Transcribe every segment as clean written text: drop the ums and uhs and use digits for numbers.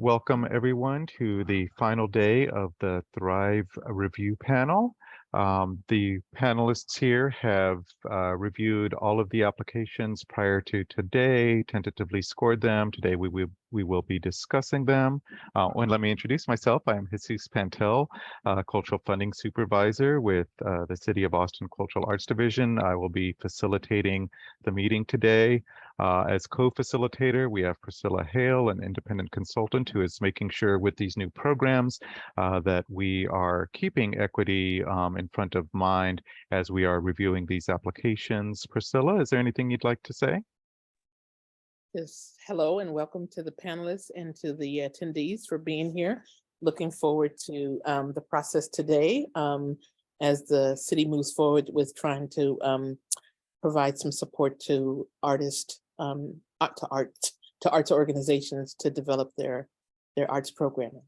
Welcome everyone to the final day of the Thrive Review Panel. The panelists here have reviewed all of the applications prior to today, tentatively scored them. Today we will be discussing them. And let me introduce myself. I am Jesus Pantel, Cultural Funding Supervisor with the City of Austin Cultural Arts Division. I will be facilitating the meeting today. As co-facilitator, we have Priscilla Hale, an independent consultant who is making sure with these new programs that we are keeping equity in front of mind as we are reviewing these applications. Priscilla, is there anything you'd like to say? Yes, hello and welcome to the panelists and to the attendees for being here. Looking forward to the process today as the city moves forward with trying to provide some support to artists, to arts organizations to develop their arts programming.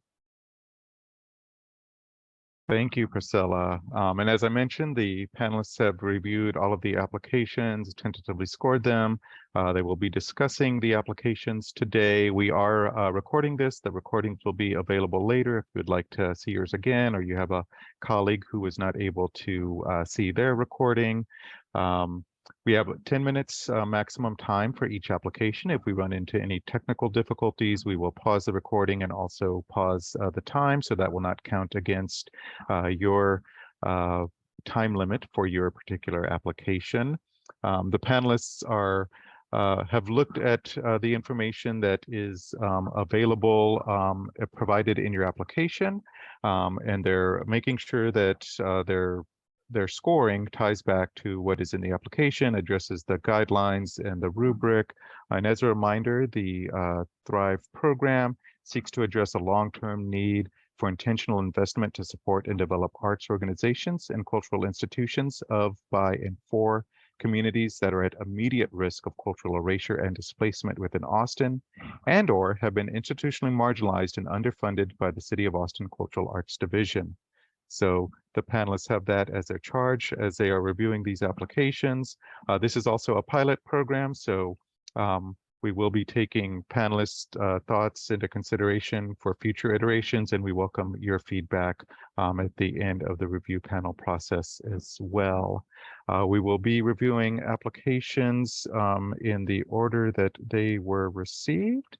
Thank you, Priscilla. And as I mentioned, the panelists have reviewed all of the applications, tentatively scored them. They will be discussing the applications today. We are recording this. The recordings will be available later if you'd like to see yours again, or you have a colleague who was not able to see their recording. We have 10 minutes maximum time for each application. If we run into any technical difficulties, we will pause the recording and also pause the time, so that will not count against your time limit for your particular application. The panelists have looked at the information that is available, provided in your application, and they're making sure that their scoring ties back to what is in the application, addresses the guidelines and the rubric. And as a reminder, the Thrive program seeks to address a long-term need for intentional investment to support and develop arts organizations and cultural institutions of, by, and for communities that are at immediate risk of cultural erasure and displacement within Austin, and/or have been institutionally marginalized and underfunded by the City of Austin Cultural Arts Division. So the panelists have that as their charge as they are reviewing these applications. This is also a pilot program, so we will be taking panelists' thoughts into consideration for future iterations, and we welcome your feedback at the end of the review panel process as well. We will be reviewing applications in the order that they were received,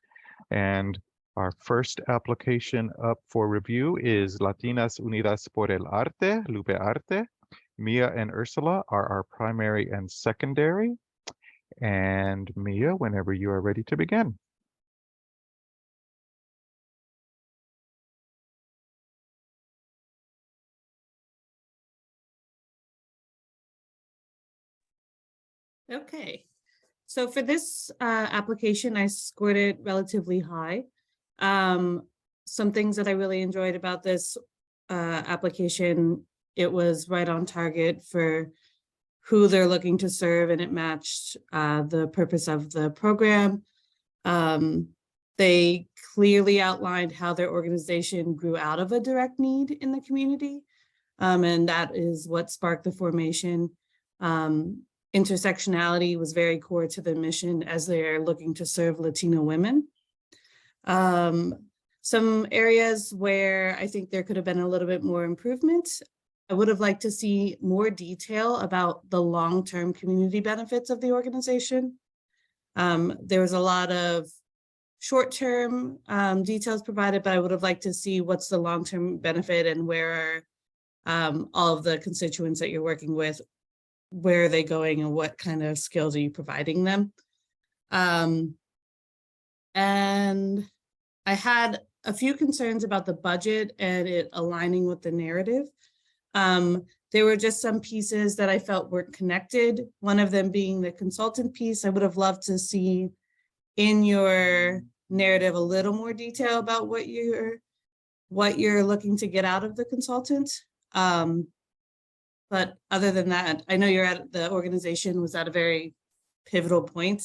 and our first application up for review is Latinas Unidas por el Arte, Lupe Arte. Mia and Ursula are our primary and secondary. And Mia, whenever you are ready to begin. Okay, so for this application, I scored it relatively high. Some things that I really enjoyed about this application, it was right on target for who they're looking to serve, and it matched the purpose of the program. They clearly outlined how their organization grew out of a direct need in the community, and that is what sparked the formation. Intersectionality was very core to the mission as they're looking to serve Latino women. Some areas where I think there could have been a little bit more improvement. I would have liked to see more detail about the long-term community benefits of the organization. There was a lot of short-term details provided, but I would have liked to see what's the long-term benefit and where are all of the constituents that you're working with, where are they going and what kind of skills are you providing them? And I had a few concerns about the budget and it aligning with the narrative. There were just some pieces that I felt weren't connected. One of them being the consultant piece. I would have loved to see in your narrative a little more detail about what you're looking to get out of the consultant. But other than that, I know the organization was at a very pivotal point.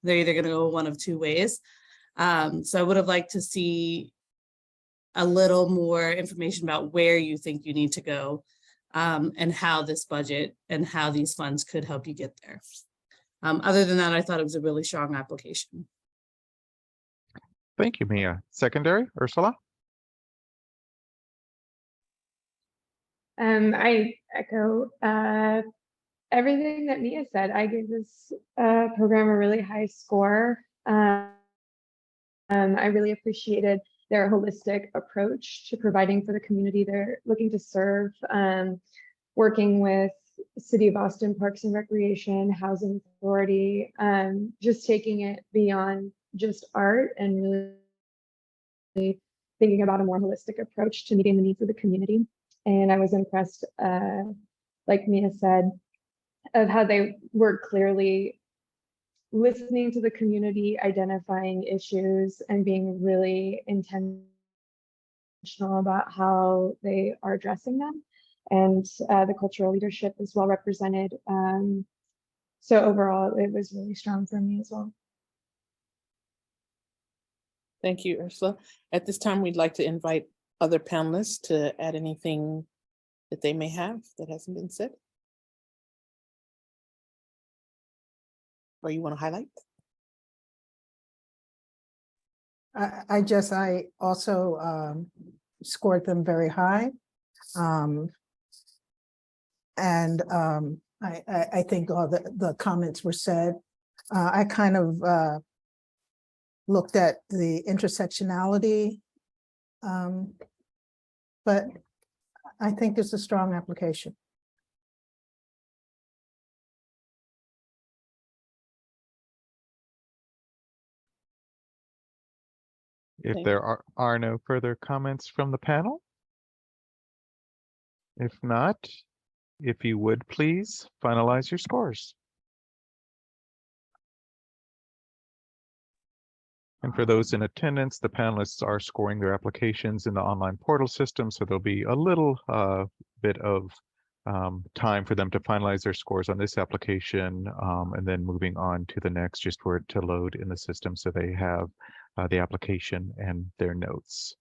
They're either going to go one of two ways. So I would have liked to see a little more information about where you think you need to go and how this budget and how these funds could help you get there. Other than that, I thought it was a really strong application. Thank you, Mia. Secondary, Ursula? I echo everything that Mia said. I give this program a really high score. I really appreciated their holistic approach to providing for the community they're looking to serve, working with City of Austin Parks and Recreation, Housing Authority, just taking it beyond just art and really thinking about a more holistic approach to meeting the needs of the community. And I was impressed, like Mia said, of how they were clearly listening to the community, identifying issues, and being really intentional about how they are addressing them. And the cultural leadership is well represented. So overall, it was really strong for me as well. Thank you, Ursula. At this time, we'd like to invite other panelists to add anything that they may have that hasn't been said, or you want to highlight. I also scored them very high. I think all the comments were said. I kind of looked at the intersectionality, but I think it's a strong application. If Thank there are no further comments from the panel? If not, if you would please finalize your scores. And for those in attendance, the panelists are scoring their applications in the online portal system, so there'll be a little bit of time for them to finalize their scores on this application, and then moving on to the next, just for it to load in the system so they have the application and their notes.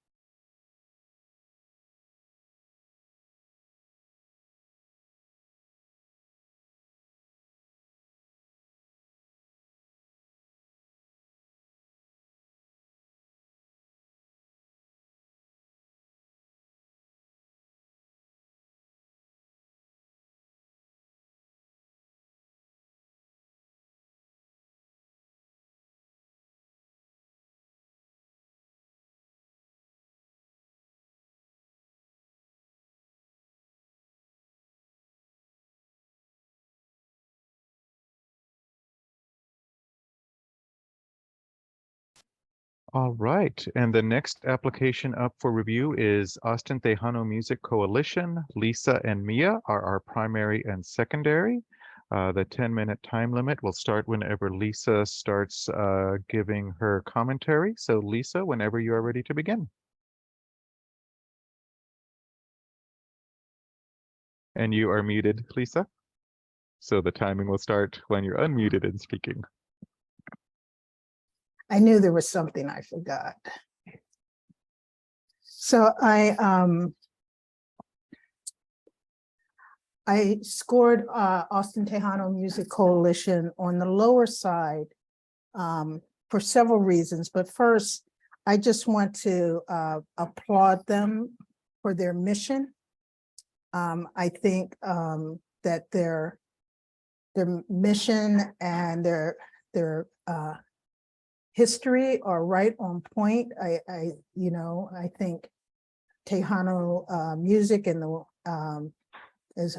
All right, and the next application up for review is Austin Tejano Music Coalition. Lisa and Mia are our primary and secondary. The 10-minute time limit will start whenever Lisa starts giving her commentary. So Lisa, whenever you are ready to begin. And you are muted, Lisa. So the timing will start when you're unmuted and speaking. I knew there was something I forgot. So I scored Austin Tejano Music Coalition on the lower side for several reasons. But first, I just want to applaud them for their mission. I think that their mission and their history are right on point. I think Tejano music and the is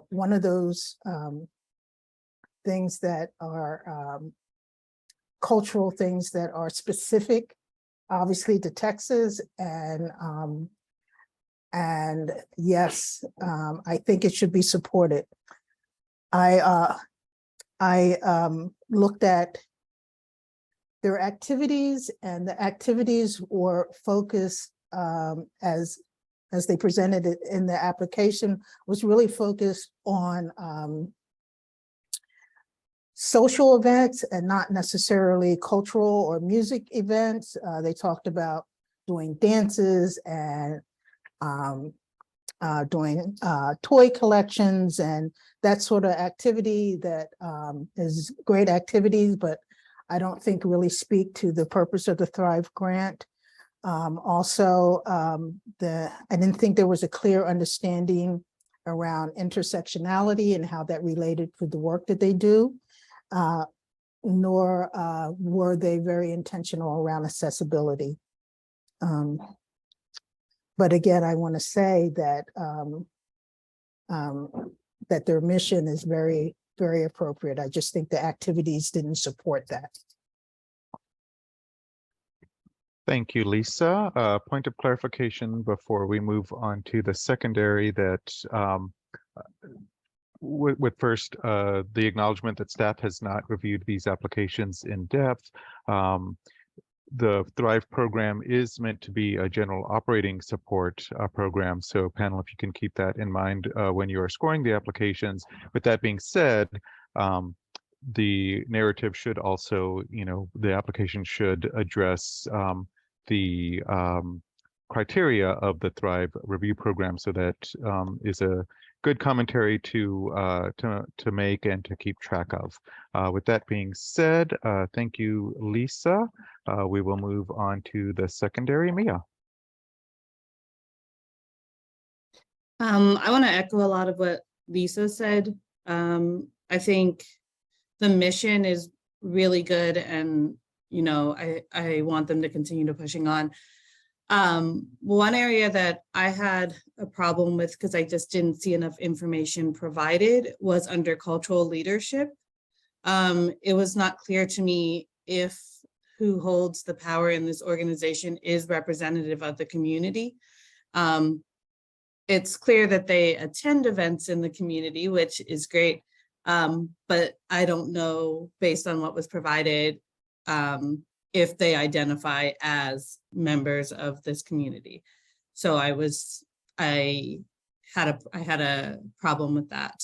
one of those things that are cultural things that are specific, obviously, to Texas, and yes, I think it should be supported. I looked at their activities, and the activities were focused as they presented it in the application, was really focused on social events and not necessarily cultural or music events. They talked about doing dances and doing toy collections and that sort of activity that is great activities, but I don't think really speak to the purpose of the Thrive Grant. Also, I didn't think there was a clear understanding around intersectionality and how that related to the work that they do, nor were they very intentional around accessibility. But again, I want to say that that their mission is very, very appropriate. I just think the activities didn't support that. Thank you, Lisa. Point of clarification before we move on to the secondary, that with first the acknowledgement that staff has not reviewed these applications in depth. The Thrive program is meant to be a general operating support program. So panel, if you can keep that in mind when you are scoring the applications. With that being said, the narrative should also, the application should address the criteria of the Thrive review program. So that is a good commentary to make and to keep track of. With that being said, thank you, Lisa. We will move on to the secondary. Mia. I want to echo a lot of what Lisa said. I think the mission is really good, and I want them to continue to pushing on. One area that I had a problem with, because I just didn't see enough information provided, was under cultural leadership. It was not clear to me if who holds the power in this organization is representative of the community. It's clear that they attend events in the community, which is great. But I don't know, based on what was provided, if they identify as members of this community. So I had a problem with that.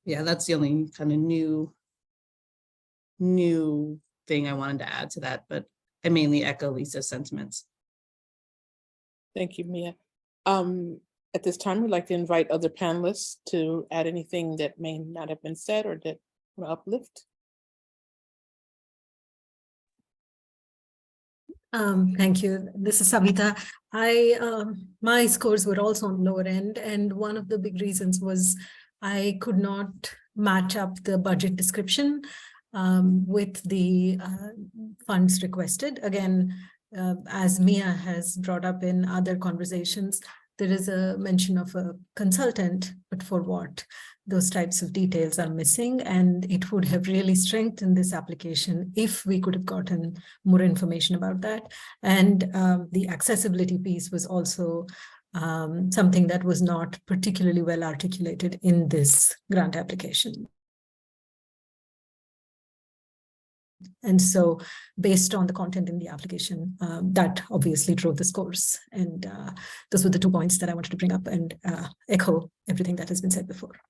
Yeah, that's the only kind of new thing I wanted to add to that, but I mainly echo Lisa's sentiments. Thank you, Mia. At this time, we'd like to invite other panelists to add anything that may not have been said or that will uplift. Thank you. This is Savita. My scores were also on lower end, and one of the big reasons was I could not match up the budget description with the funds requested. Again, as Mia has brought up in other conversations, there is a mention of a consultant, but for what? Those types of details are missing, and it would have really strengthened this application if we could have gotten more information about that. And the accessibility piece was also something that was not particularly well articulated in this grant application. And so based on the content in the application, that obviously drove the scores. And those were the 2 points that I wanted to bring up and echo everything that has been said before.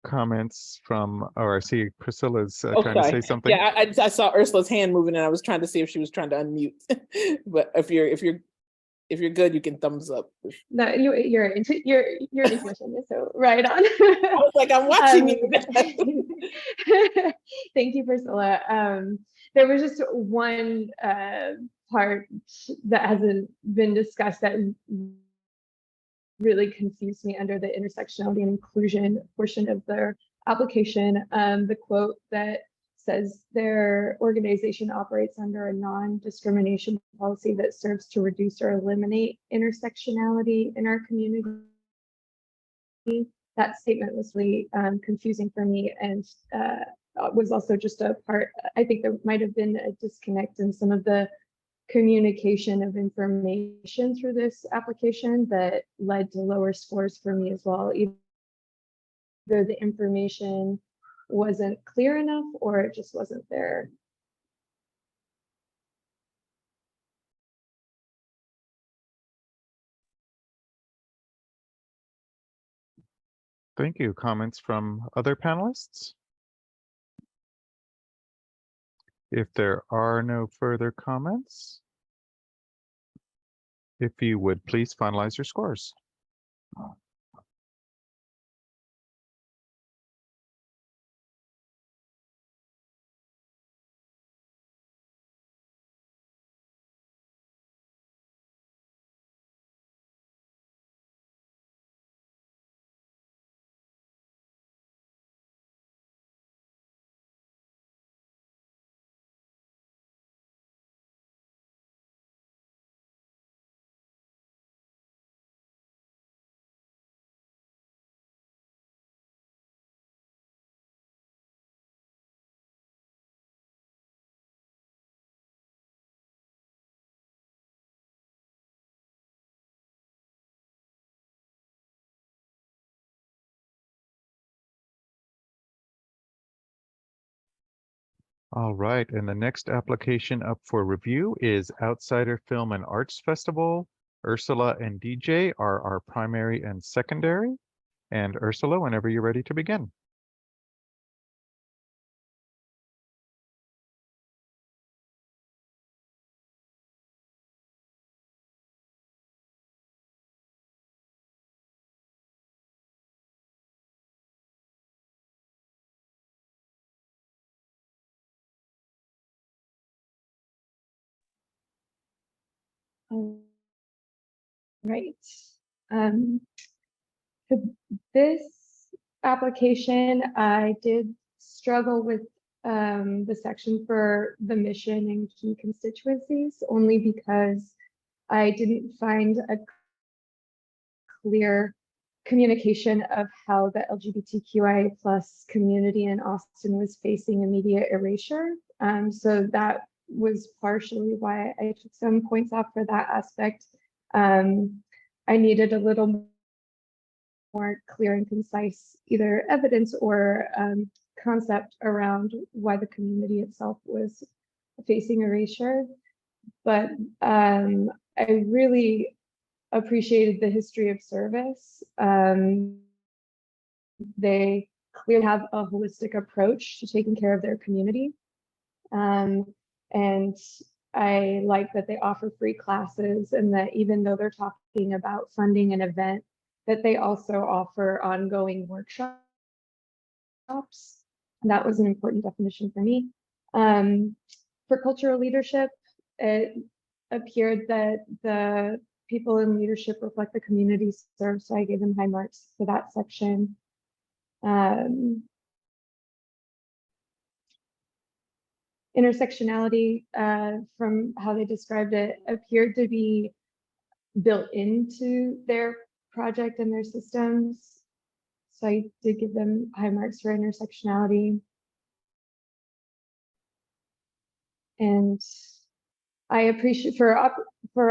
Comments from, or I see Priscilla's trying to say something. Yeah, I saw Ursula's hand moving, and I was trying to see if she was trying to unmute. But if you're good, you can thumbs up. No, your intuition is so right on. I was like, I'm watching you. Thank you, Priscilla. There was just one part that hasn't been discussed that really confused me under the intersectionality and inclusion portion of their application. The quote that says their organization operates under a non-discrimination policy that serves to reduce or eliminate intersectionality in our community. That statement was really confusing for me, and was also just a part, I think there might have been a disconnect in some of the communication of information through this application that led to lower scores for me as well. Either the information wasn't clear enough or it just wasn't there. Thank you. Comments from other panelists? If there are no further comments, if you would please finalize your scores. All right, and the next application up for review is Outsider Film and Arts Festival. Ursula and DJ are our primary and secondary. And Ursula, whenever you're ready to begin. Right. For this application, I did struggle with the section for the mission and key constituencies, only because I didn't find a clear communication of how the LGBTQIA+ community in Austin was facing immediate erasure. So that was partially why I took some points off for that aspect. I needed a little more clear and concise either evidence or concept around why the community itself was facing erasure. But I really appreciated the history of service. They clearly have a holistic approach to taking care of their community. And I like that they offer free classes, and that even though they're talking about funding an event, that they also offer ongoing workshops. That was an important definition for me. For cultural leadership, it appeared that the people in leadership reflect the community served, so I gave them high marks for that section. Intersectionality, from how they described it, appeared to be built into their project and their systems. So I did give them high marks for intersectionality. And I appreciate for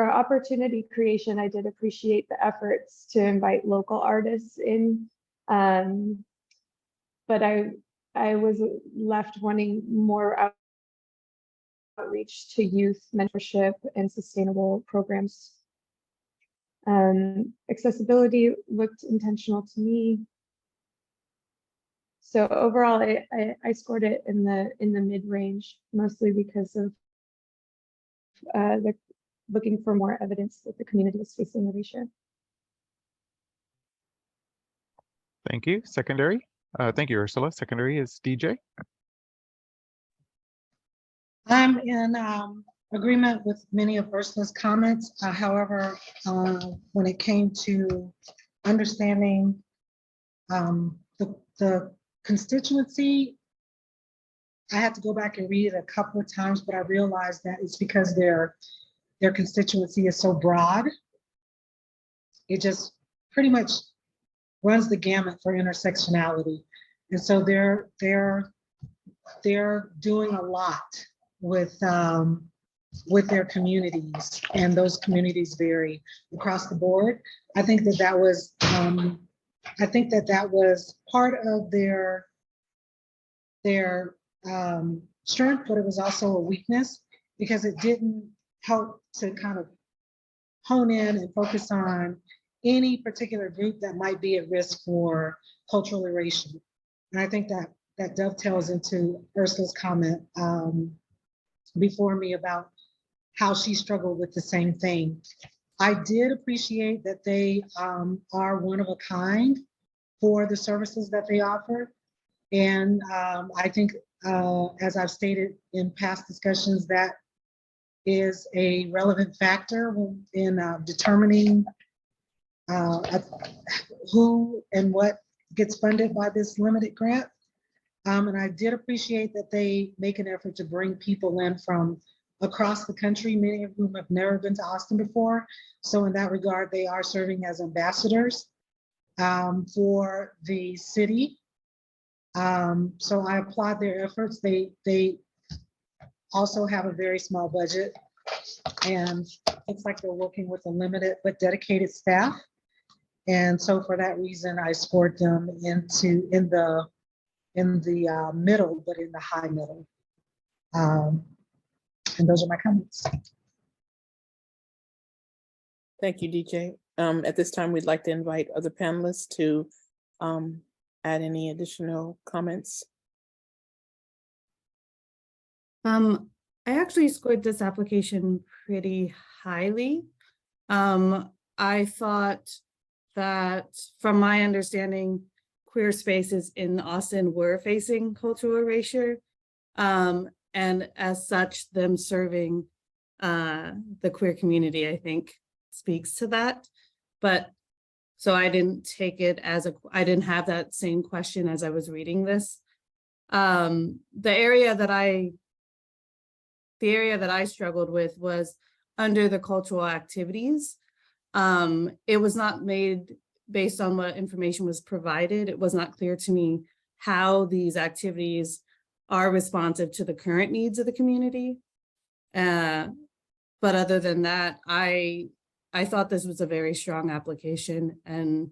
opportunity creation, I did appreciate the efforts to invite local artists in. But I was left wanting more outreach to youth mentorship and sustainable programs. Accessibility looked intentional to me. So overall, I scored it in the mid-range, mostly because of the looking for more evidence that the community is facing erasure. Thank you. Secondary. Thank you, Ursula. Secondary is DJ. I'm in agreement with many of Ursula's comments. However, when it came to understanding the constituency, I had to go back and read it a couple of times, but I realized that it's because their constituency is so broad. It just pretty much runs the gamut for intersectionality. And so they're doing a lot with their communities, and those communities vary across the board. I think that was part of their strength, but it was also a weakness because it didn't help to kind of hone in and focus on any particular group that might be at risk for cultural erasure. And I think that dovetails into Ursula's comment before me about how she struggled with the same thing. I did appreciate that they are one of a kind for the services that they offer. And I think, as I've stated in past discussions, that is a relevant factor in determining who and what gets funded by this limited grant. And I did appreciate that they make an effort to bring people in from across the country, many of whom have never been to Austin before. So in that regard, they are serving as ambassadors for the city. So I applaud their efforts. They also have a very small budget, and it's like they're working with a limited but dedicated staff. And so for that reason, I scored them in the middle, but in the high middle. And those are my comments. Thank you, DJ. At this time, we'd like to invite other panelists to add any additional comments. I actually scored this application pretty highly. I thought that, from my understanding, queer spaces in Austin were facing cultural erasure. And as such, them serving the queer community, I think, speaks to that. But so I didn't take it as I didn't have that same question as I was reading this. The area that I struggled with was under the cultural activities. It was not made based on what information was provided. It was not clear to me how these activities are responsive to the current needs of the community. But other than that, I thought this was a very strong application and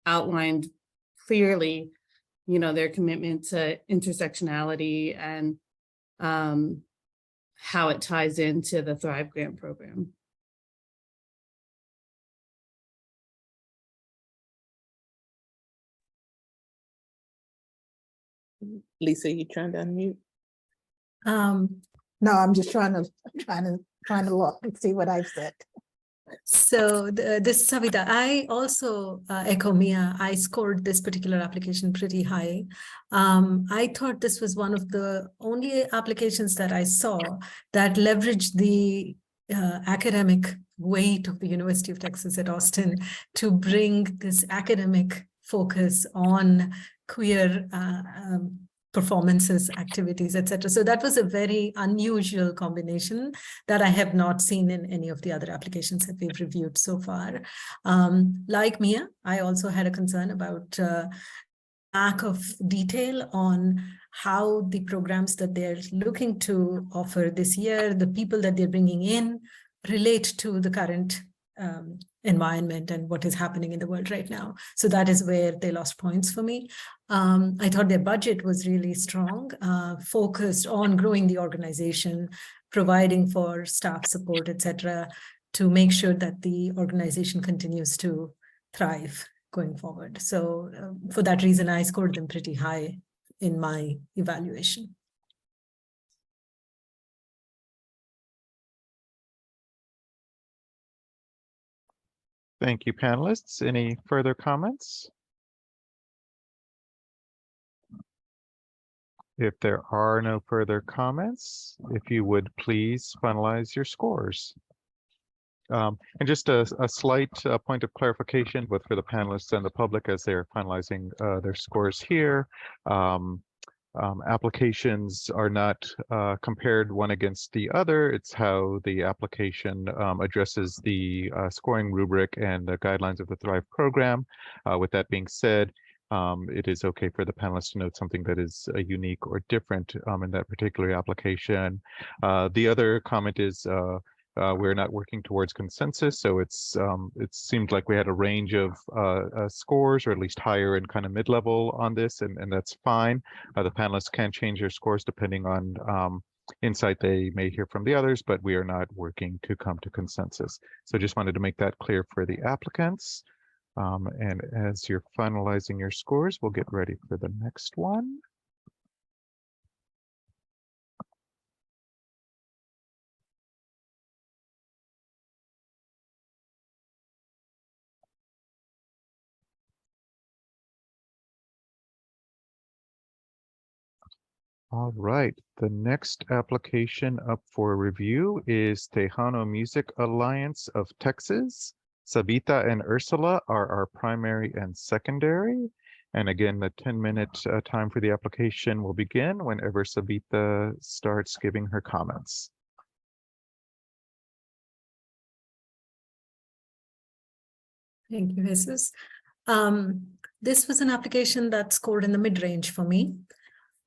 outlined clearly, their commitment to intersectionality and how it ties into the Thrive Grant program. Lisa, you trying to unmute? No, I'm just trying to look and see what I've said. So this is Savita. I also echo Mia. I scored this particular application pretty high. I thought this was one of the only applications that I saw that leveraged the academic weight of the University of Texas at Austin to bring this academic focus on queer performances, activities, etc. So that was a very unusual combination that I have not seen in any of the other applications that we've reviewed so far. Like Mia, I also had a concern about lack of detail on how the programs that they're looking to offer this year, the people that they're bringing in, relate to the current environment and what is happening in the world right now. So that is where they lost points for me. I thought their budget was really strong, focused on growing the organization, providing for staff support, etc., to make sure that the organization continues to thrive going forward. So for that reason, I scored them pretty high in my evaluation. Thank you, panelists. Any further comments? If there are no further comments, if you would please finalize your scores. And just a slight point of clarification, both for the panelists and the public as they're finalizing their scores here. Applications are not compared one against the other. It's how the application addresses the scoring rubric and the guidelines of the Thrive program. With that being said, it is okay for the panelists to note something that is unique or different in that particular application. The other comment is we're not working towards consensus, so it seemed like we had a range of scores, or at least higher and kind of mid-level on this, and that's fine. The panelists can change their scores depending on insight they may hear from the others, but we are not working to come to consensus. So just wanted to make that clear for the applicants. And as you're finalizing your scores, we'll get ready for the next one. All right, the next application up for review is Tejano Music Alliance of Texas. Sabita and Ursula are our primary and secondary. And again, the 10-minute time for the application will begin whenever Sabita starts giving her comments. Thank you, Jesus. This was an application that scored in the mid-range for me.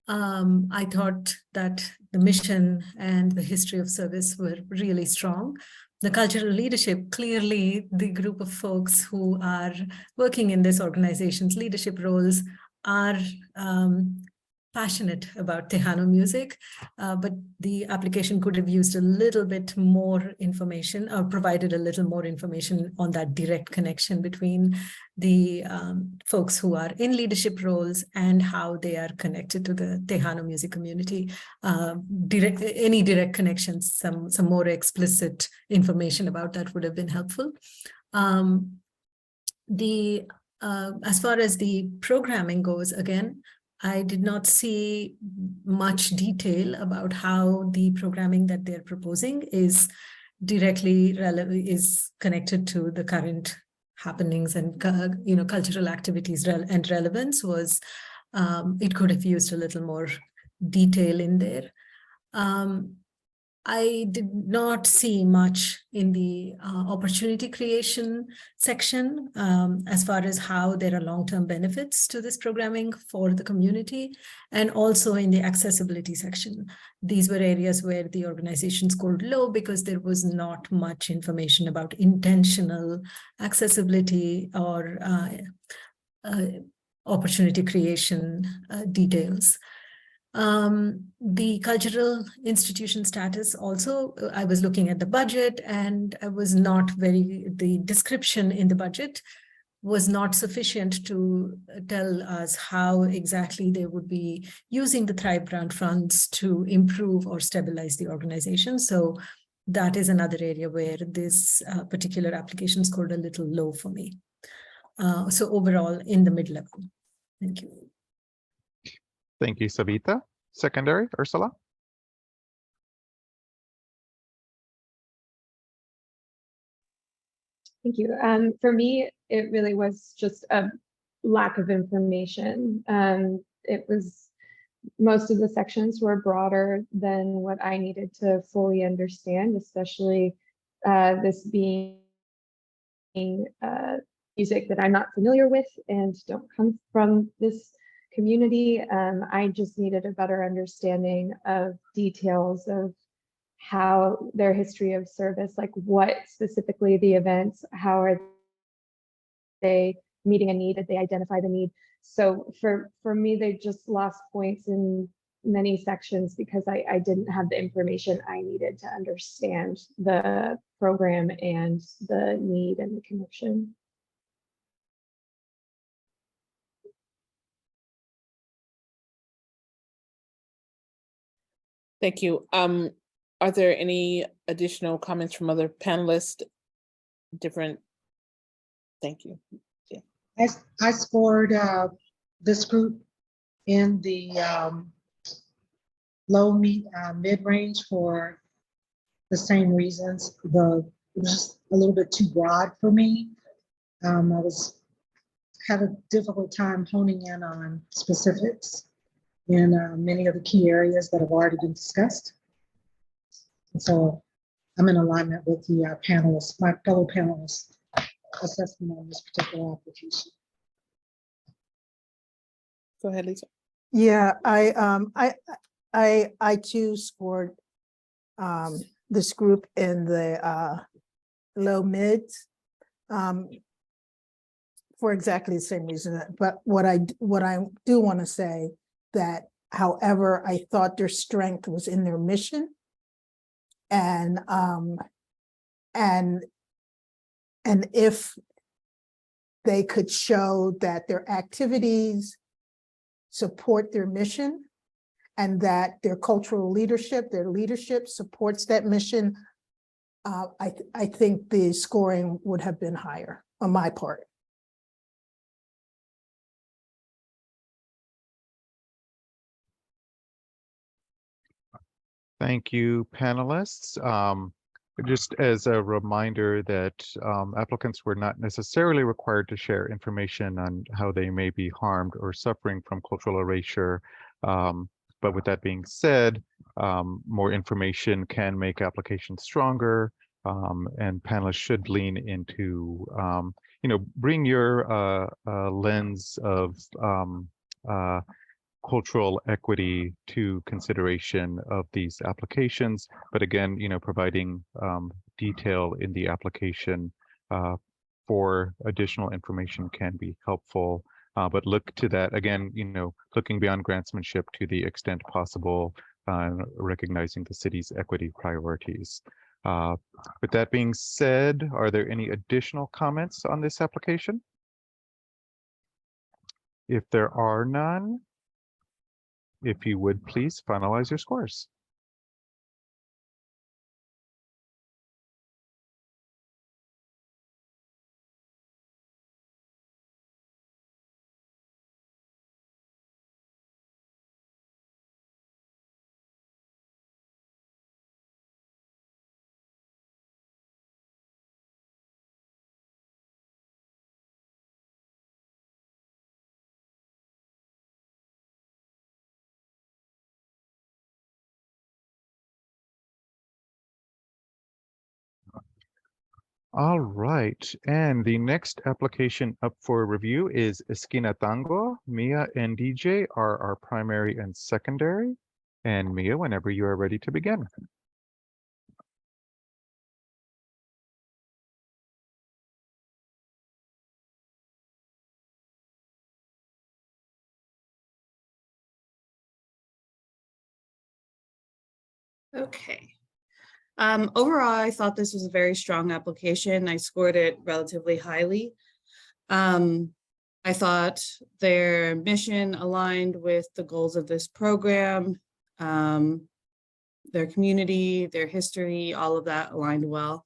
I thought that the mission and the history of service were really strong. The cultural leadership, clearly the group of folks who are working in this organization's leadership roles are passionate about Tejano music, but the application could have used a little bit more information or provided a little more information on that direct connection between the folks who are in leadership roles and how they are connected to the Tejano music community. Any direct connections, some more explicit information about that would have been helpful. As far as the programming goes, again, I did not see much detail about how the programming that they're proposing is directly relevant, is connected to the current happenings and cultural activities and relevance. Was it could have used a little more detail in there. I did not see much in the opportunity creation section as far as how there are long-term benefits to this programming for the community, and also in the accessibility section. These were areas where the organization scored low because there was not much information about intentional accessibility or opportunity creation details. The cultural institution status also, I was looking at the budget and I was not the description in the budget was not sufficient to tell us how exactly they would be using the Thrive Grant funds to improve or stabilize the organization. So that is another area where this particular application scored a little low for me. So overall in the mid-level. Thank you. Thank you, Sabita. Secondary, Ursula? Thank you. For me, it really was just a lack of information. It was, most of the sections were broader than what I needed to fully understand, especially this being music that I'm not familiar with and don't come from this community. I just needed a better understanding of details of how their history of service, like what specifically the events, how are they meeting a need, did they identify the need? So for me, they just lost points in many sections because I didn't have the information I needed to understand the program and the need and the connection. Thank you. Are there any additional comments from other panelists? Thank you. Yeah. I scored this group in the low mid-range for the same reasons. It was just a little bit too broad for me. I had a difficult time honing in on specifics in many of the key areas that have already been discussed. And so I'm in alignment with the panelists, my fellow panelists, assessment on this particular application. Go ahead, Lisa. Yeah, I too scored this group in the low mids for exactly the same reason. But what I do want to say that, however, I thought their strength was in their mission, and if they could show that their activities support their mission and that their cultural leadership, their leadership supports that mission, I think the scoring would have been higher on my part. Thank you, panelists. Just as a reminder that applicants were not necessarily required to share information on how they may be harmed or suffering from cultural erasure. But with that being said, more information can make applications stronger, and panelists should lean into, bring your lens of cultural equity to consideration of these applications. But again, providing detail in the application for additional information can be helpful. But look to that again, looking beyond grantsmanship to the extent possible, recognizing the city's equity priorities. With that being said, are there any additional comments on this application? If there are none, if you would please finalize your scores. All right, and the next application up for review is Esquina Tango. Mia and DJ are our primary and secondary. And Mia, whenever you are ready to begin. Okay. Overall, I thought this was a very strong application. I scored it relatively highly. I thought their mission aligned with the goals of this program, their community, their history, all of that aligned well.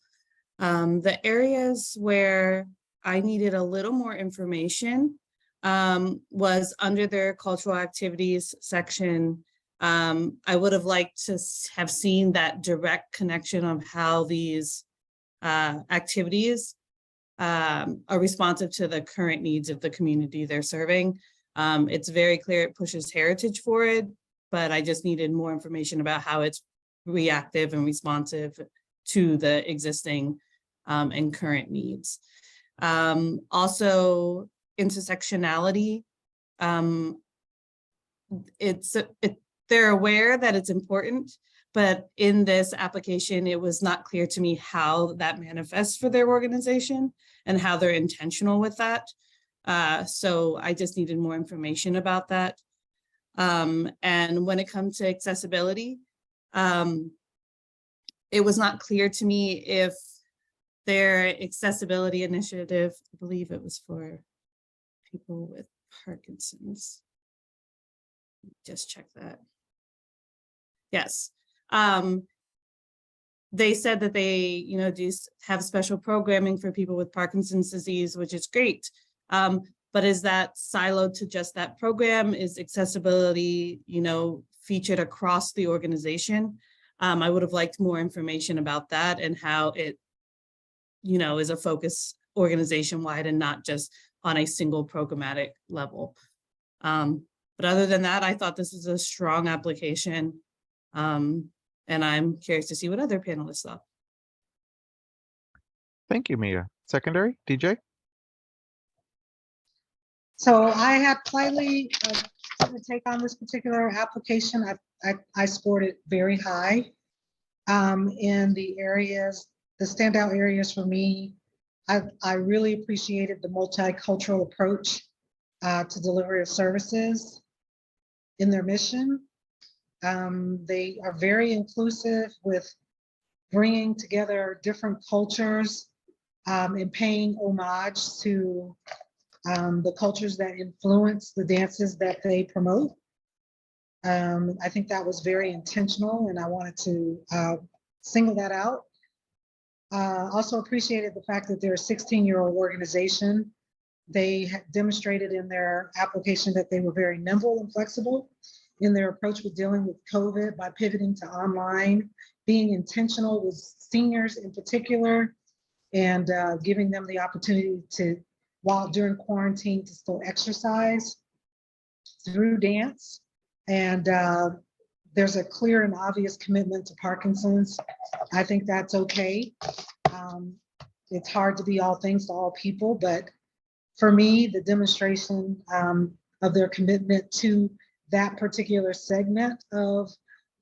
The areas where I needed a little more information was under their cultural activities section. I would have liked to have seen that direct connection of how these activities are responsive to the current needs of the community they're serving. It's very clear it pushes heritage forward, but I just needed more information about how it's reactive and responsive to the existing and current needs. Also, intersectionality. They're aware that it's important, but in this application, it was not clear to me how that manifests for their organization and how they're intentional with that. So I just needed more information about that. And when it comes to accessibility, it was not clear to me if their accessibility initiative, I believe it was for people with Parkinson's. Just check that. Yes. They said that they, do have special programming for people with Parkinson's disease, which is great. But is that siloed to just that program? Is accessibility, featured across the organization? I would have liked more information about that and how it, is a focus organization-wide and not just on a single programmatic level. But other than that, I thought this is a strong application. And I'm curious to see what other panelists thought. Thank you, Mia. Secondary, DJ? So I had slightly different take on this particular application. I scored it very high. In the areas, the standout areas for me, I really appreciated the multicultural approach to delivery of services in their mission. They are very inclusive with bringing together different cultures and paying homage to the cultures that influence the dances that they promote. I think that was very intentional and I wanted to single that out. Also appreciated the fact that they're a 16-year-old organization. They demonstrated in their application that they were very nimble and flexible in their approach with dealing with COVID by pivoting to online, being intentional with seniors in particular, and giving them the opportunity to, while during quarantine, to still exercise through dance. And there's a clear and obvious commitment to Parkinson's. I think that's okay. It's hard to be all things to all people, but for me, the demonstration of their commitment to that particular segment of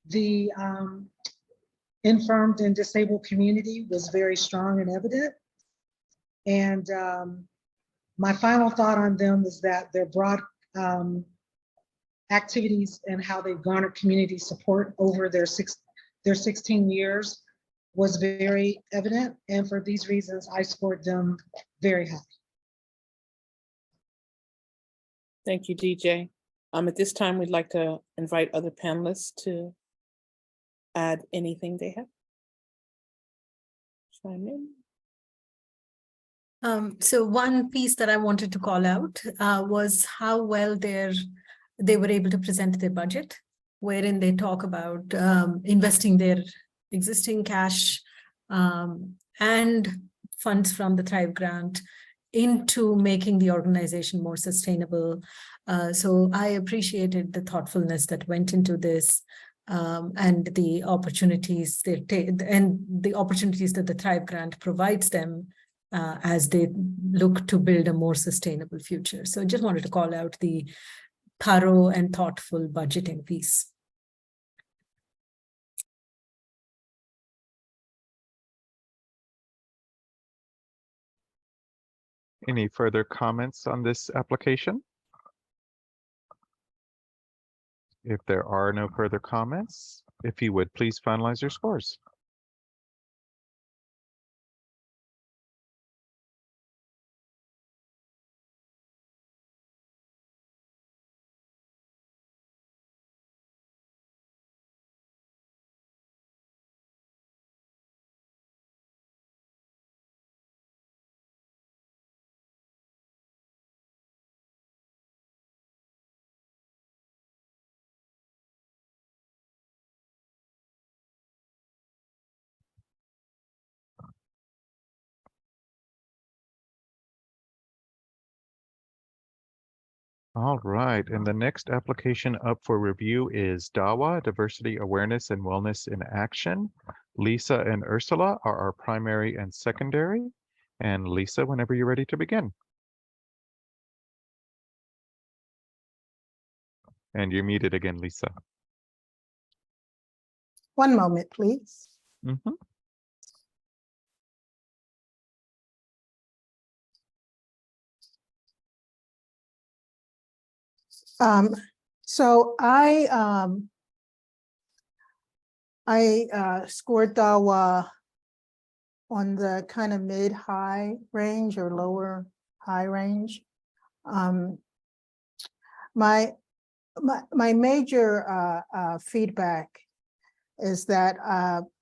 the infirmed and disabled community was very strong and evident. And my final thought on them is that their broad activities and how they've garnered community support over their 16 years was very evident. And for these reasons, I scored them very high. Thank you, DJ. At this time, we'd like to invite other panelists to add anything they have. Chime in. So one piece that I wanted to call out was how well they were able to present their budget, wherein they talk about investing their existing cash and funds from the Thrive Grant into making the organization more sustainable. So I appreciated the thoughtfulness that went into this and the opportunities that the Thrive Grant provides them as they look to build a more sustainable future. So I just wanted to call out the thorough and thoughtful budgeting piece. Any further comments on this application? If there are no further comments, if you would please finalize your scores. All right, and the next application up for review is DAWA, Diversity Awareness and Wellness in Action. Lisa and Ursula are our primary and secondary. And Lisa, whenever you're ready to begin. And you're muted again, Lisa. One moment, please. Mhm. So I scored DAWA on the kind of mid-high range or lower high range. My major feedback is that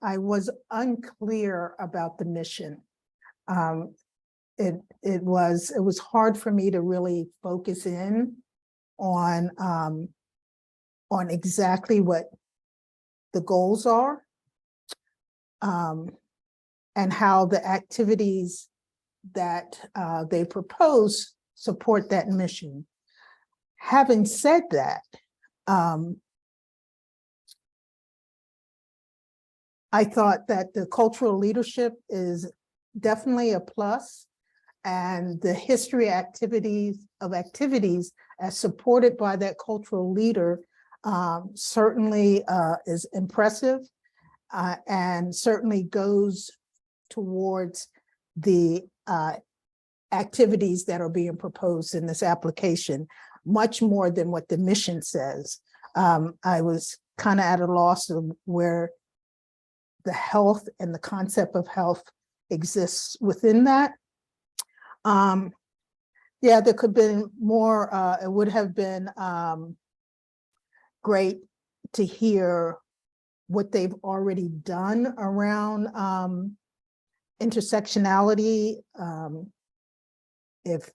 I was unclear about the mission. It was hard for me to really focus in on exactly what the goals are and how the activities that they propose support that mission. Having said that, I thought that the cultural leadership is definitely a plus, and the history activities as supported by that cultural leader certainly is impressive and certainly goes towards the activities that are being proposed in this application, much more than what the mission says. I was kind of at a loss of where the health and the concept of health exists within that. Yeah, there could have been more. It would have been great to hear what they've already done around intersectionality. If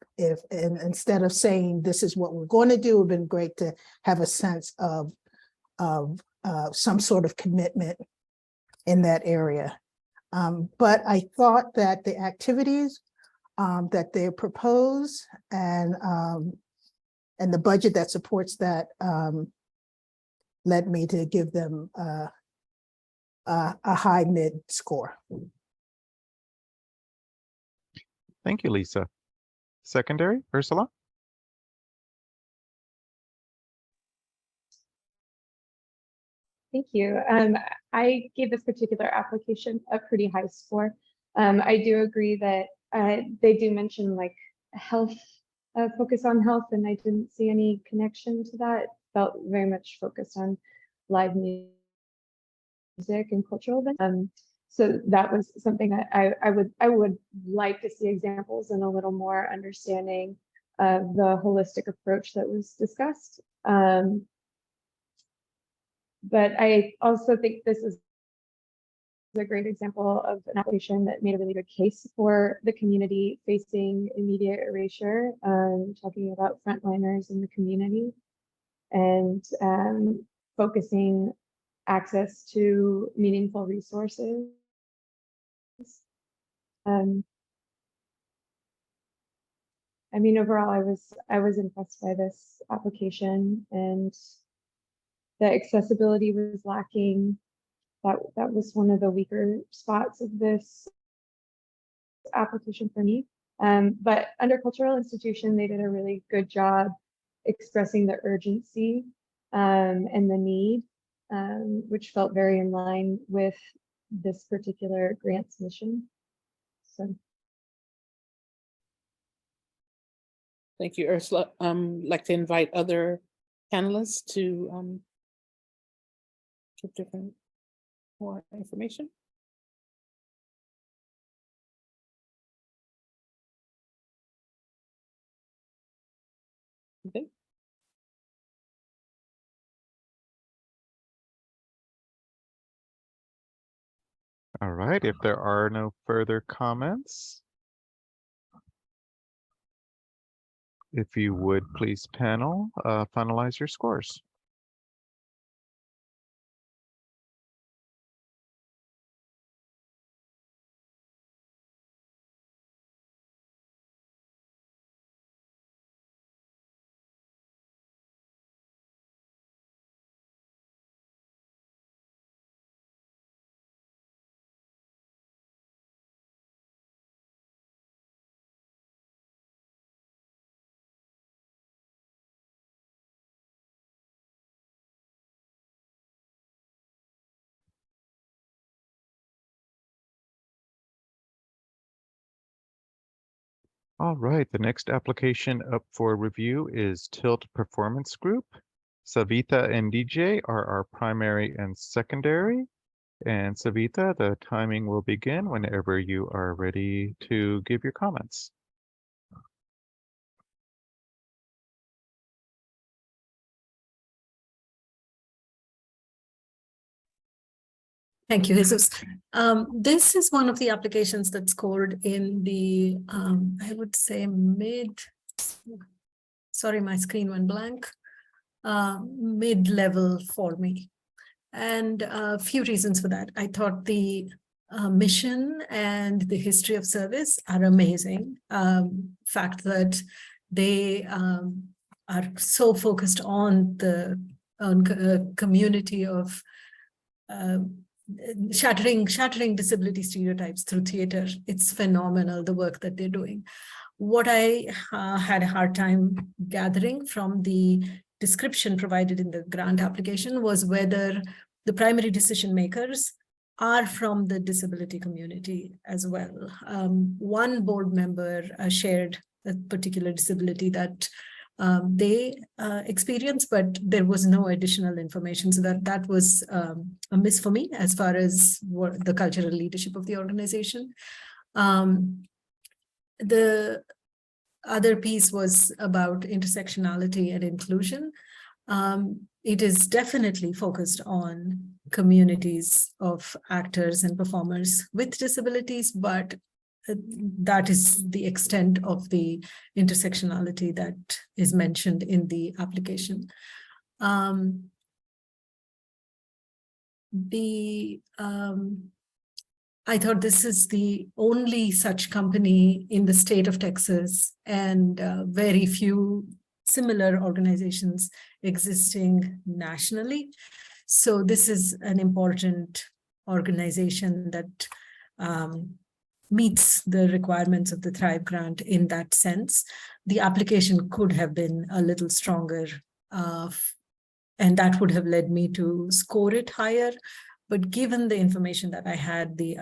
instead of saying this is what we're going to do, it would have been great to have a sense of of some sort of commitment in that area. But I thought that the activities that they propose and the budget that supports that led me to give them a high mid score. Thank you, Lisa. Secondary, Ursula? Thank you. I gave this particular application a pretty high score. I do agree that they do mention like health, focus on health, and I didn't see any connection to that. It felt very much focused on live music and cultural events. So that was something that I would like to see examples and a little more understanding of the holistic approach that was discussed. But I also think this is a great example of an application that made a really good case for the community facing immediate erasure, talking about frontliners in the community and focusing access to meaningful resources. I mean, overall, I was impressed by this application, and the accessibility was lacking. That was one of the weaker spots of this application for me. But under cultural institution, they did a really good job expressing the urgency and the need, which felt very in line with this particular grant's mission. So. Thank you, Ursula. Like to invite other panelists to give different more information. Okay. All right, if there are no further comments, if you would please panel, finalize your scores. All right, the next application up for review is Tilt Performance Group. Savita and DJ are our primary and secondary. And Savita, the timing will begin whenever you are ready to give your comments. Thank you, Jesus. This is one of the applications that scored in the, I would say sorry, my screen went blank, mid-level for me. And a few reasons for that. I thought the mission and the history of service are amazing. Fact that they are so focused on the community of shattering disability stereotypes through theater. It's phenomenal, the work that they're doing. What I had a hard time gathering from the description provided in the grant application was whether the primary decision makers are from the disability community as well. One board member shared a particular disability that they experienced, but there was no additional information. So that was a miss for me as far as what the cultural leadership of the organization. The other piece was about intersectionality and inclusion. It is definitely focused on communities of actors and performers with disabilities, but that is the extent of the intersectionality that is mentioned in the application. I thought this is the only such company in the state of Texas, and very few similar organizations existing nationally. So this is an important organization that meets the requirements of the Thrive Grant in that sense. The application could have been a little stronger, and that would have led me to score it higher. But given the information that I had, the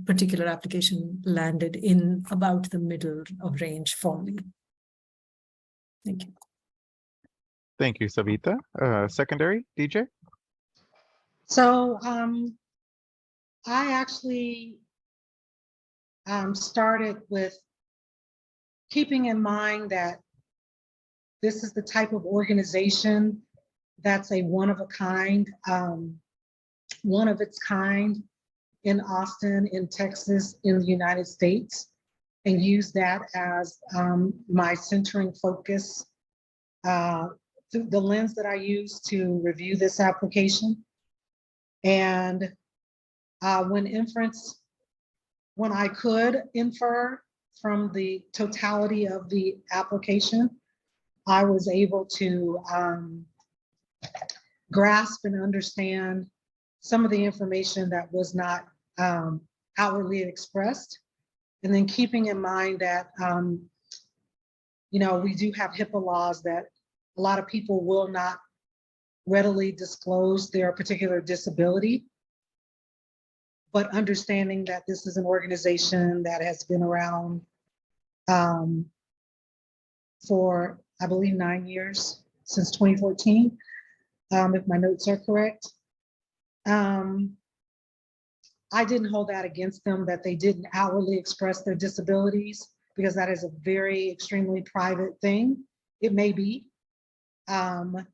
particular application landed in about the middle of range for me. Thank you. Thank you, Savita. Secondary, DJ? So I actually started with keeping in mind that this is the type of organization that's a one of its kind in Austin, in Texas, in the United States, and use that as my centering focus, through the lens that I use to review this application. And when I could infer from the totality of the application, I was able to grasp and understand some of the information that was not outwardly expressed. And then keeping in mind that, we do have HIPAA laws that a lot of people will not readily disclose their particular disability, but understanding that this is an organization that has been around for, I believe, 9 years, since 2014, if my notes are correct. I didn't hold that against them, that they didn't outwardly express their disabilities, because that is a very extremely private thing. It may be, and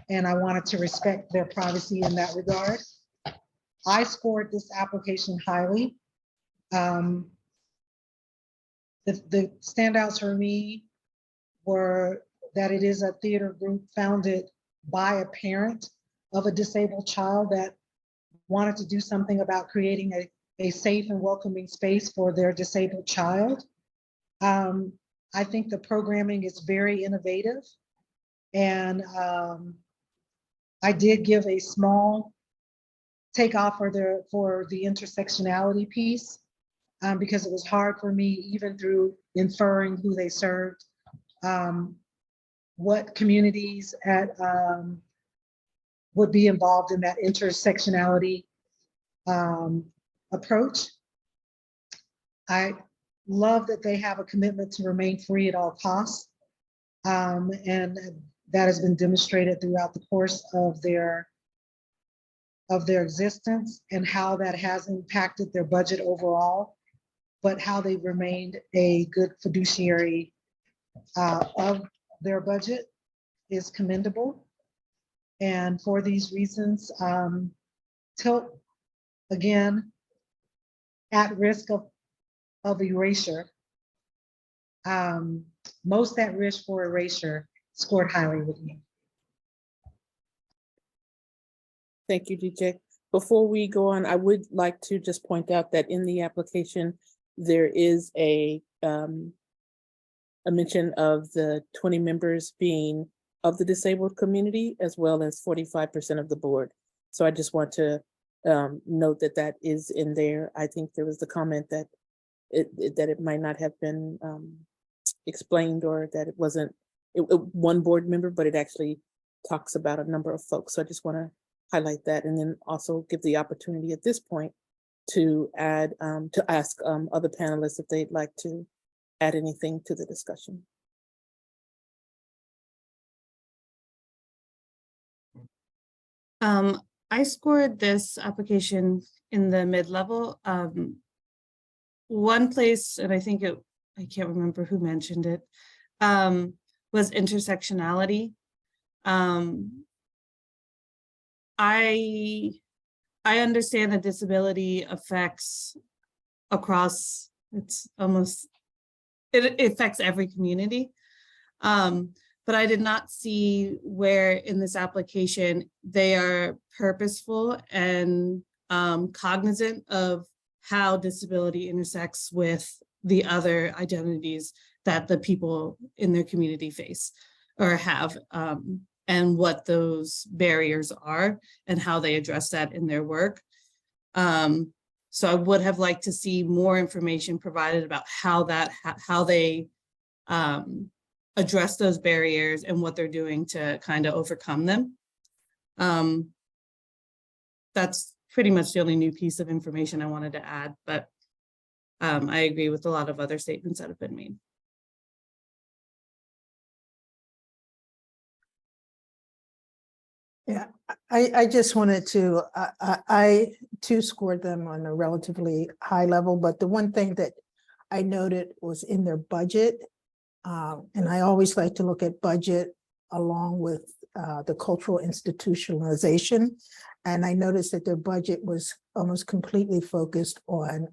I wanted to respect their privacy in that regard. I scored this application highly. The standouts for me were that it is a theater group founded by a parent of a disabled child that wanted to do something about creating a safe and welcoming space for their disabled child. I think the programming is very innovative, and I did give a small takeoff for the intersectionality piece, because it was hard for me, even through inferring who they served, what communities would be involved in that intersectionality approach. I love that they have a commitment to remain free at all costs, and that has been demonstrated throughout the course of their existence, and how that has impacted their budget overall, but how they've remained a good fiduciary of their budget is commendable. And for these reasons, Tilt, again, at risk of erasure, most at risk for erasure, scored highly with me. Thank you, DJ. Before we go on, I would like to just point out that in the application, there is a mention of the 20 members being of the disabled community, as well as 45% of the board. So I just want to note that that is in there. I think there was the comment that it might not have been explained, or that it wasn't one board member, but it actually talks about a number of folks. So I just want to highlight that, and then also give the opportunity at this point to ask other panelists if they'd like to add anything to the discussion. I scored this application in the mid-level. One place, and I think I can't remember who mentioned it, was intersectionality. I understand that disability affects across, it affects every community. but I did not see where in this application they are purposeful and cognizant of how disability intersects with the other identities that the people in their community face or have, and what those barriers are and how they address that in their work. So I would have liked to see more information provided about how they address those barriers and what they're doing to kind of overcome them. That's pretty much the only new piece of information I wanted to add, but I agree with a lot of other statements that have been made. Yeah, I just wanted to, I too scored them on a relatively high level, but the one thing that I noted was in their budget. And I always like to look at budget along with the cultural institutionalization. And I noticed that their budget was almost completely focused on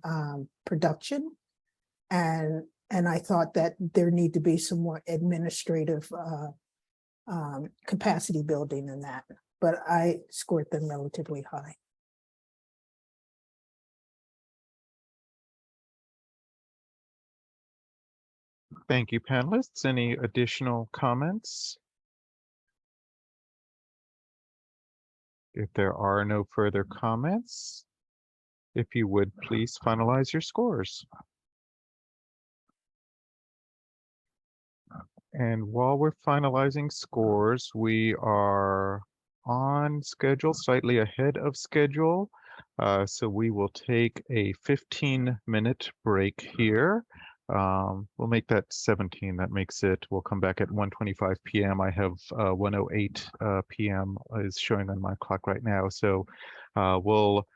production. And I thought that there need to be some more administrative capacity building in that, but I scored them relatively high. Thank you, panelists. Any additional comments? If there are no further comments, if you would please finalize your scores. And while we're finalizing scores, we are on schedule, slightly ahead of schedule. So we will take a 15-minute break here. We'll make that 17. That makes it, we'll come back at 1:25 p.m. I have 1:08 p.m. is showing on my clock right now. So we'll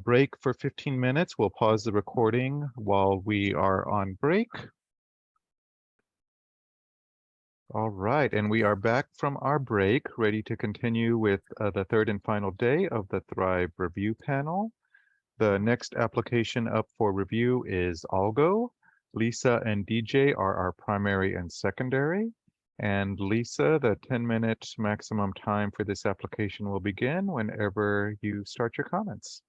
break for 15 minutes. We'll pause the recording while we are on break. All right, and we are back from our break, ready to continue with the third and final day of the Thrive Review Panel. The next application up for review is Algo. Lisa and DJ are our primary and secondary. And Lisa, the 10-minute maximum time for this application will begin whenever you start your comments.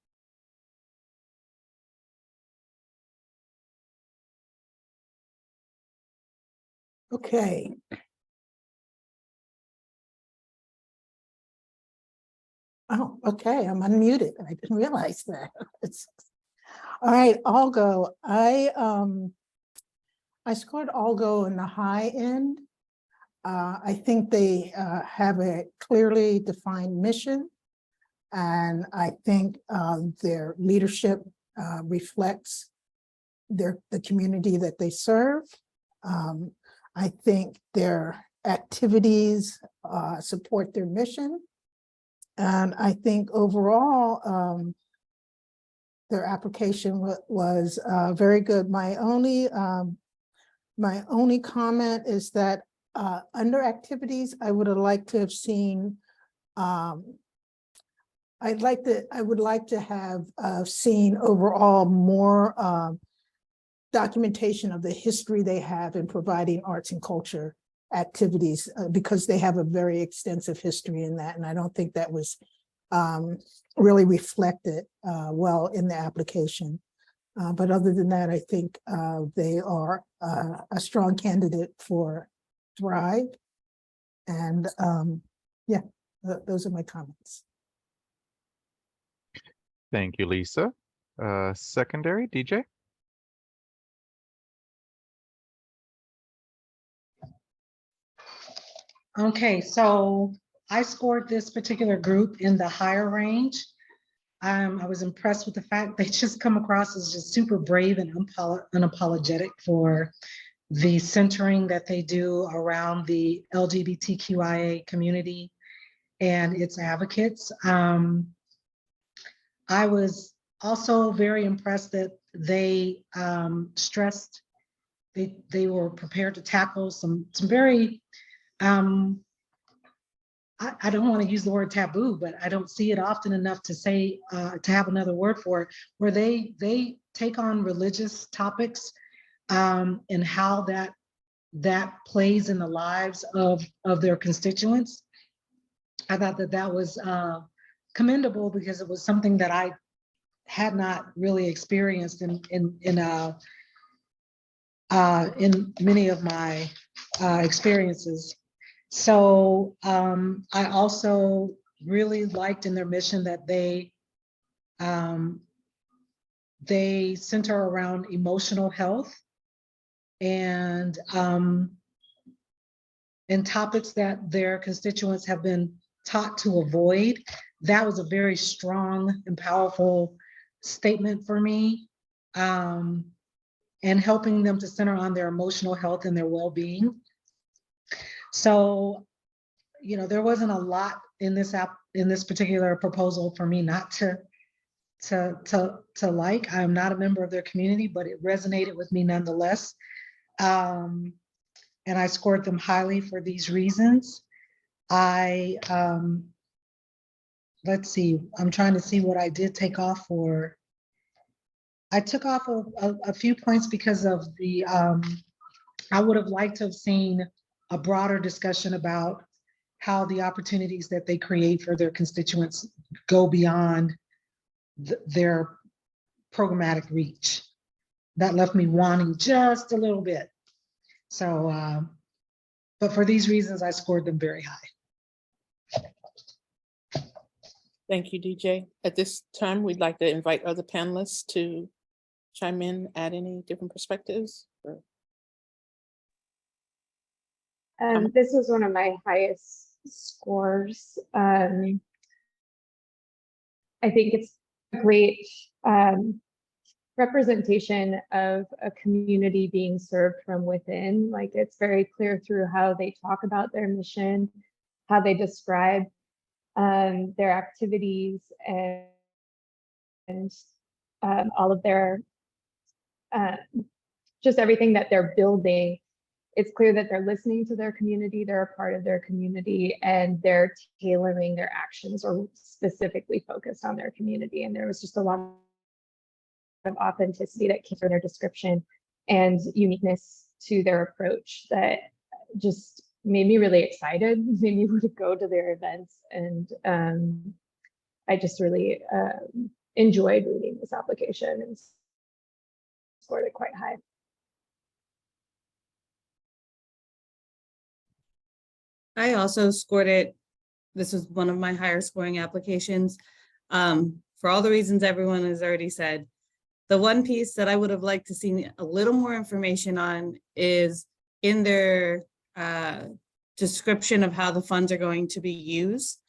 Okay. Oh, okay, I'm unmuted. I didn't realize that. All right, Algo. I scored Algo in the high end. I think they have a clearly defined mission, and I think their leadership reflects the community that they serve. I think their activities support their mission. And I think overall, their application was very good. My only comment is that under activities, I would have liked to have seen. I would like to have seen overall more documentation of the history they have in providing arts and culture activities, because they have a very extensive history in that, and I don't think that was really reflected well in the application. But other than that, I think they are a strong candidate for Thrive. And yeah, those are my comments. Thank you, Lisa. Secondary, DJ? Okay, so I scored this particular group in the higher range. I was impressed with the fact they just come across as just super brave and unapologetic for the centering that they do around the LGBTQIA community and its advocates. I was also very impressed that they stressed they were prepared to tackle some very I don't want to use the word taboo, but I don't see it often enough to say, to have another word for it, where they take on religious topics and how that that plays in the lives of their constituents. I thought that that was commendable because it was something that I had not really experienced in many of my experiences. So I also really liked in their mission that they center around emotional health and topics that their constituents have been taught to avoid. That was a very strong and powerful statement for me. And helping them to center on their emotional health and their well-being. So, you know, there wasn't a lot in this particular proposal for me not to like. I'm not a member of their community, but it resonated with me nonetheless. And I scored them highly for these reasons. Let's see, I'm trying to see what I did take off for. I took off a few points because of the, I would have liked to have seen a broader discussion about how the opportunities that they create for their constituents go beyond their programmatic reach. That left me wanting just a little bit. So, but for these reasons, I scored them very high. Thank you, DJ. At this time, we'd like to invite other panelists to chime in, add any different perspectives. This was one of my highest scores. I think it's a great representation of a community being served from within. Like, it's very clear through how they talk about their mission, how they describe their activities, and all of their just everything that they're building. It's clear that they're listening to their community, they're a part of their community, and they're tailoring their actions or specifically focused on their community. And there was just a lot of authenticity that came through their description and uniqueness to their approach that just made me really excited, made me want to go to their events. And I just really enjoyed reading this application and scored it quite high. I also scored it. This was one of my higher scoring applications. For all the reasons everyone has already said. The one piece that I would have liked to see a little more information on is in their description of how the funds are going to be used.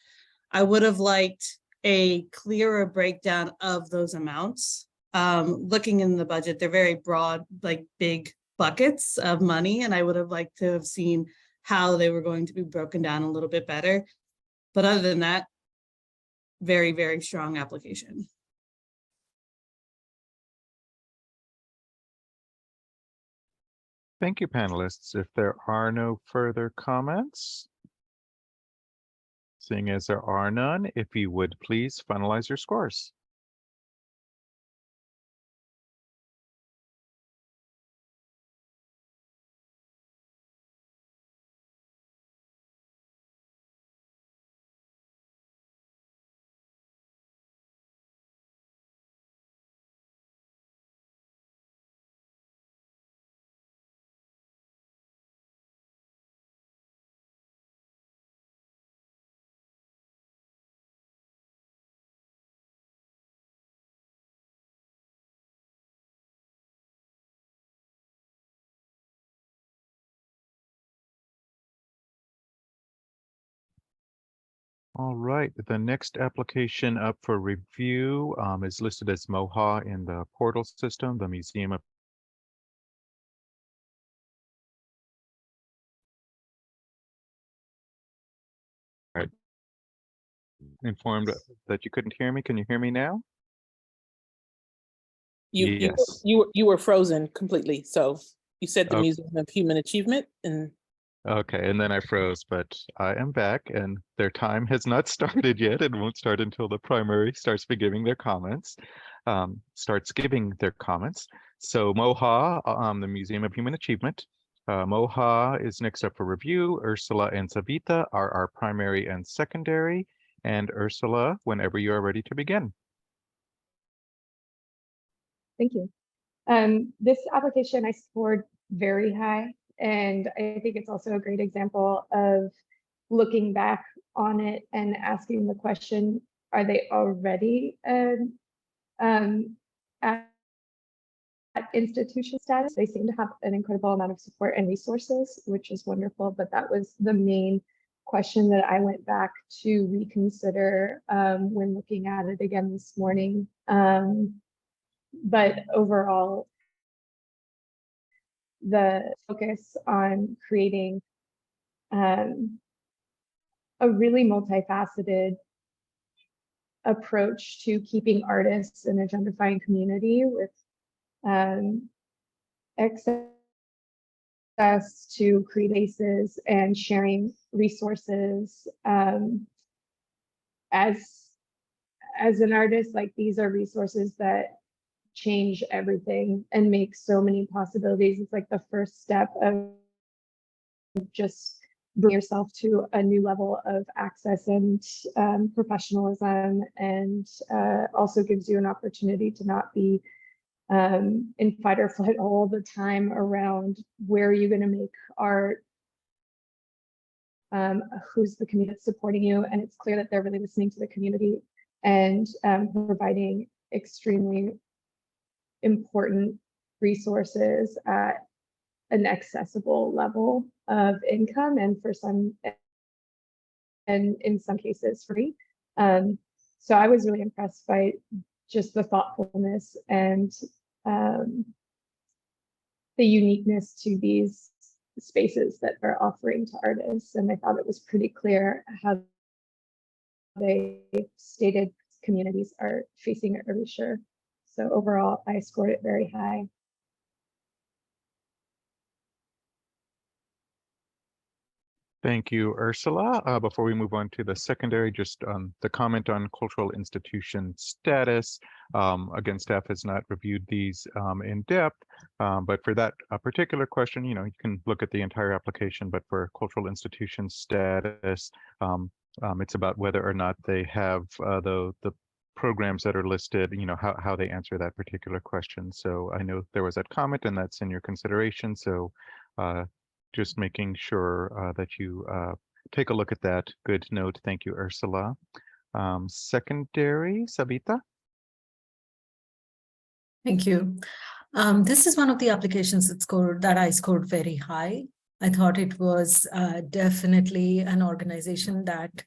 I would have liked a clearer breakdown of those amounts. Looking in the budget, they're very broad, like big buckets of money, and I would have liked to have seen how they were going to be broken down a little bit better. But other than that, very, very strong application. Thank you, panelists. If there are no further comments, seeing as there are none, if you would please finalize your scores. All right, the next application up for review is listed as MOHA in the portal system, the Museum of informed that you couldn't hear me. Can you hear me now? Yes. You were frozen completely. So you said the Okay. Museum of Human Achievement, and Okay, and then I froze, but I am back and their time has not started yet. It won't start until the primary starts giving their comments, So MOHA, the Museum of Human Achievement, Moha is next up for review. Ursula and Savita are our primary and secondary. And Ursula, whenever you are ready to begin. Thank you. This application I scored very high, and I think it's also a great example of looking back on it and asking the question, are they already at institution status? They seem to have an incredible amount of support and resources, which is wonderful, but that was the main question that I went back to reconsider when looking at it again this morning. But overall, the focus on creating a really multifaceted approach to keeping artists in a gentrifying community with access to creative spaces and sharing resources. As an artist, like, these are resources that change everything and make so many possibilities. It's like the first step of just bring yourself to a new level of access and professionalism, and also gives you an opportunity to not be in fight or flight all the time around where are you going to make art, who's the community that's supporting you. And it's clear that they're really listening to the community and providing extremely important resources at an accessible level of income, and for some, and in some cases free. So I was really impressed by just the thoughtfulness and the uniqueness to these spaces that they're offering to artists. And I thought it was pretty clear how they stated communities are facing erasure. So overall, I scored it very high. Thank you, Ursula. Before we move on to the secondary, just the comment on cultural institution status. Again, staff has not reviewed these in depth, but for that particular question, you can look at the entire application, but for cultural institution status, it's about whether or not they have the programs that are listed, how they answer that particular question. So I know there was that comment, and that's in your consideration. So just making sure that you take a look at that. Good note. Thank you, Ursula. Secondary, Savita. Thank you. This is one of the applications that I scored very high. I thought it was definitely an organization that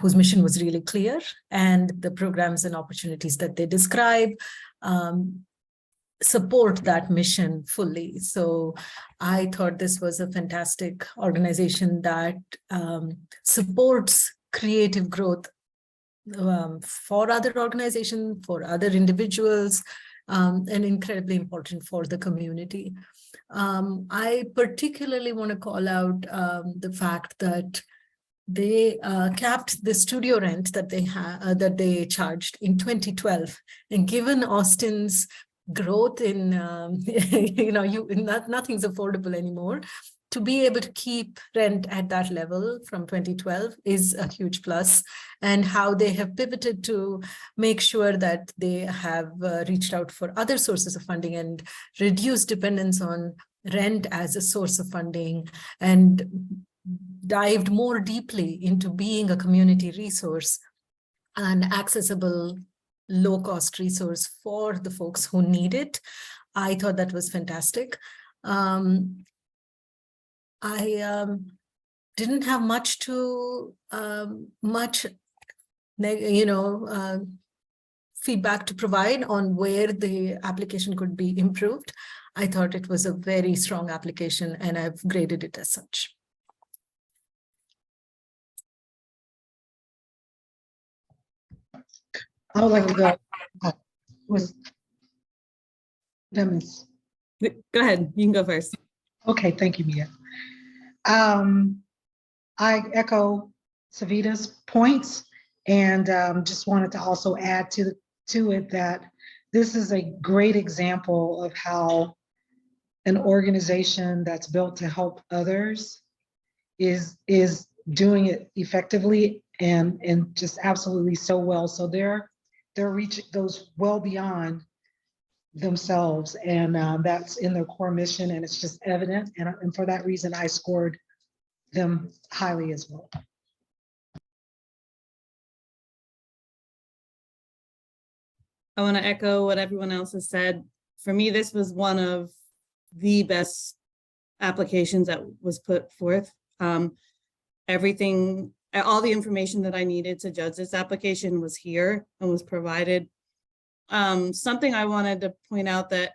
whose mission was really clear, and the programs and opportunities that they describe support that mission fully. So I thought this was a fantastic organization that supports creative growth for other organizations, for other individuals, and incredibly important for the community. I particularly want to call out the fact that they capped the studio rent that they charged in 2012, and given Austin's growth in nothing's affordable anymore, to be able to keep rent at that level from 2012 is a huge plus. And how they have pivoted to make sure that they have reached out for other sources of funding and reduced dependence on rent as a source of funding, and dived more deeply into being a community resource and accessible low-cost resource for the folks who need it. I thought that was fantastic. I didn't have much feedback to provide on where the application could be improved. I thought it was a very strong application, and I've graded it as such. I would like to go with Demis. Go ahead, you can go first. Okay, thank you, Mia. I echo Savita's points, and just wanted to also add to it that this is a great example of how an organization that's built to help others is doing it effectively and just absolutely so well. So their reach goes well beyond themselves, and that's in their core mission, and it's just evident. And for that reason, I scored them highly as well. I want to echo what everyone else has said. For me, this was one of the best applications that was put forth. Everything, all the information that I needed to judge this application was here and was provided. Something I wanted to point out that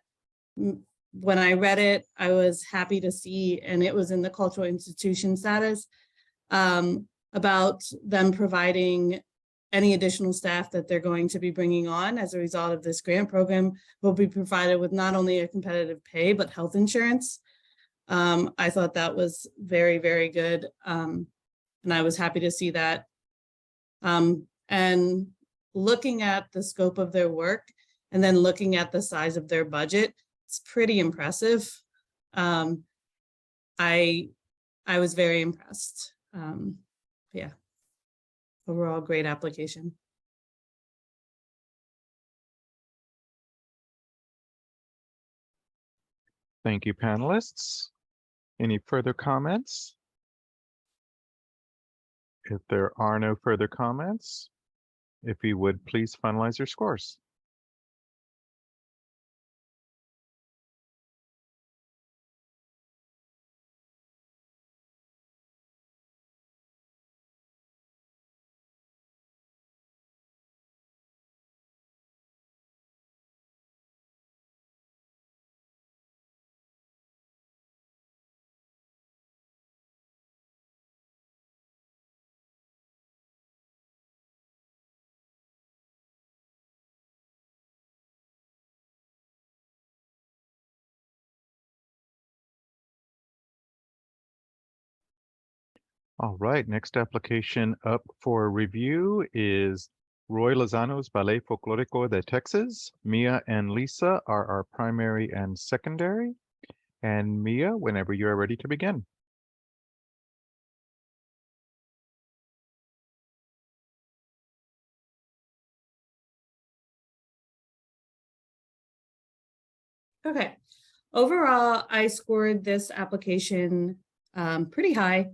when I read it, I was happy to see, and it was in the cultural institution status, about them providing any additional staff that they're going to be bringing on as a result of this grant program will be provided with not only a competitive pay, but health insurance. I thought that was very, very good. And I was happy to see that. And looking at the scope of their work and then looking at the size of their budget, it's pretty impressive. I was very impressed. Yeah. Overall, great application. Thank you, panelists. Any further comments? If there are no further comments, if you would please finalize your scores. All right, next application up for review is Roy Lozano's Ballet Folklorico de Texas. Mia and Lisa are our primary and secondary. And Mia, whenever you are ready to begin. Okay. Overall, I scored this application pretty high.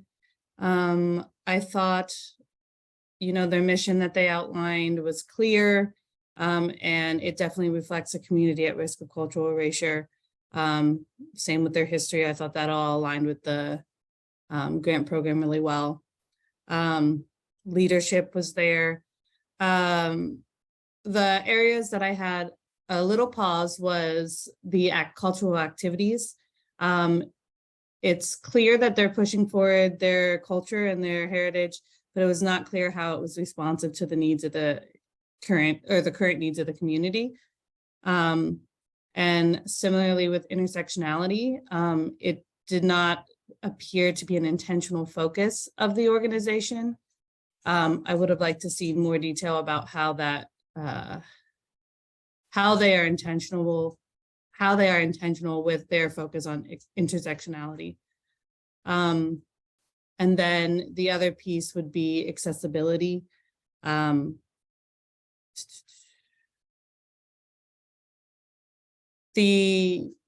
I thought, their mission that they outlined was clear, and it definitely reflects a community at risk of cultural erasure. Same with their history. I thought that all aligned with the grant program really well. Leadership was there. The areas that I had a little pause was the cultural activities. It's clear that they're pushing forward their culture and their heritage, but it was not clear how it was responsive to the needs of the current needs of the community. And similarly with intersectionality, it did not appear to be an intentional focus of the organization. I would have liked to see more detail about how that, how they are intentional with their focus on intersectionality. And then the other piece would be accessibility. What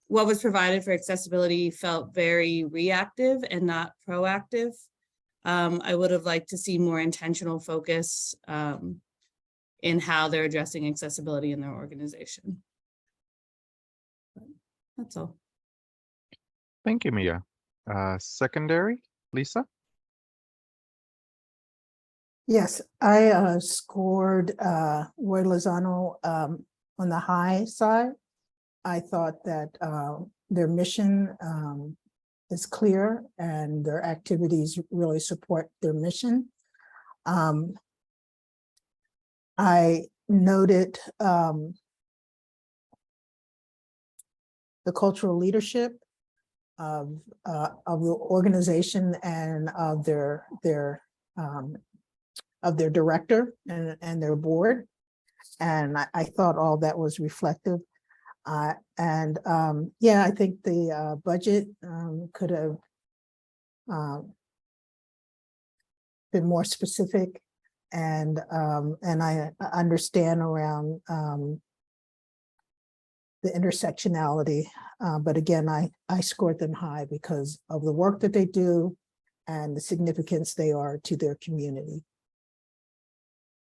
was provided for accessibility felt very reactive and not proactive. I would have liked to see more intentional focus in how they're addressing accessibility in their organization. That's all. Thank you, Mia. Secondary, Lisa? Yes, I scored Roy Lozano on the high side. I thought that their mission is clear and their activities really support their mission. I noted the cultural leadership of the organization and of their director and their board. And I thought all that was reflective. Yeah, I think the budget could have been more specific, and I understand around the intersectionality, but again, I scored them high because of the work that they do and the significance they are to their community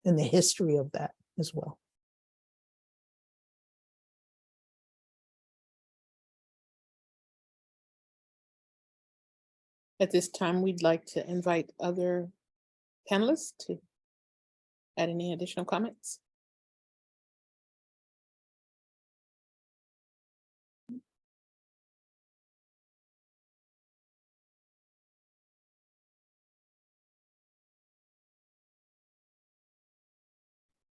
and the history of that as well. At this time, we'd like to invite other panelists to add any additional comments.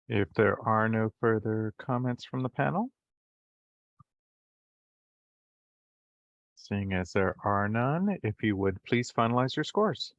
If there are no further comments from the panel, seeing as there are none, if you would please finalize your scores.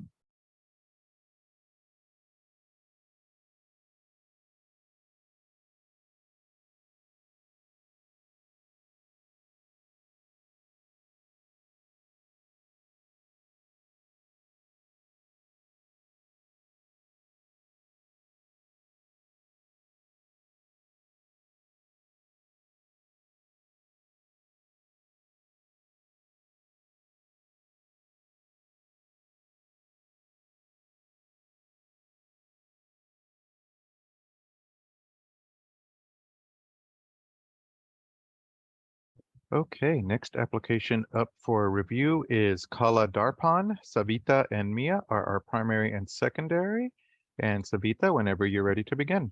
Okay, next application up for review is Kala Darpan. Savita and Mia are our primary and secondary. And Savita, whenever you're ready to begin.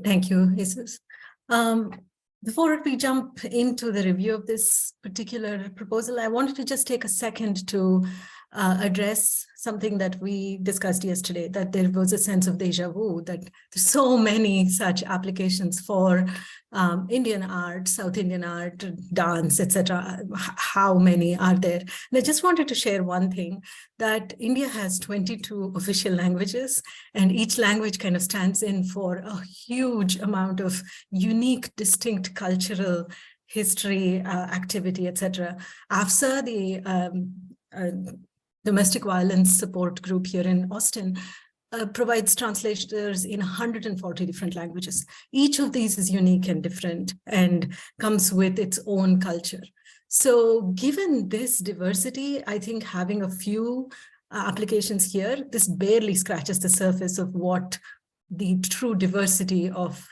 Thank you, Jesus. Before we jump into the review of this particular proposal, I wanted to just take a second to address something that we discussed yesterday, that there was a sense of deja vu, that there's so many such applications for Indian art, South Indian art, dance, etc. How many are there? And I just wanted to share one thing, that India has 22 official languages, and each language kind of stands in for a huge amount of unique, distinct cultural history, activity, etc. AFSA, the domestic violence support group here in Austin, provides translators in 140 different languages. Each of these is unique and different and comes with its own culture. So given this diversity, I think having a few applications here, this barely scratches the surface of what the true diversity of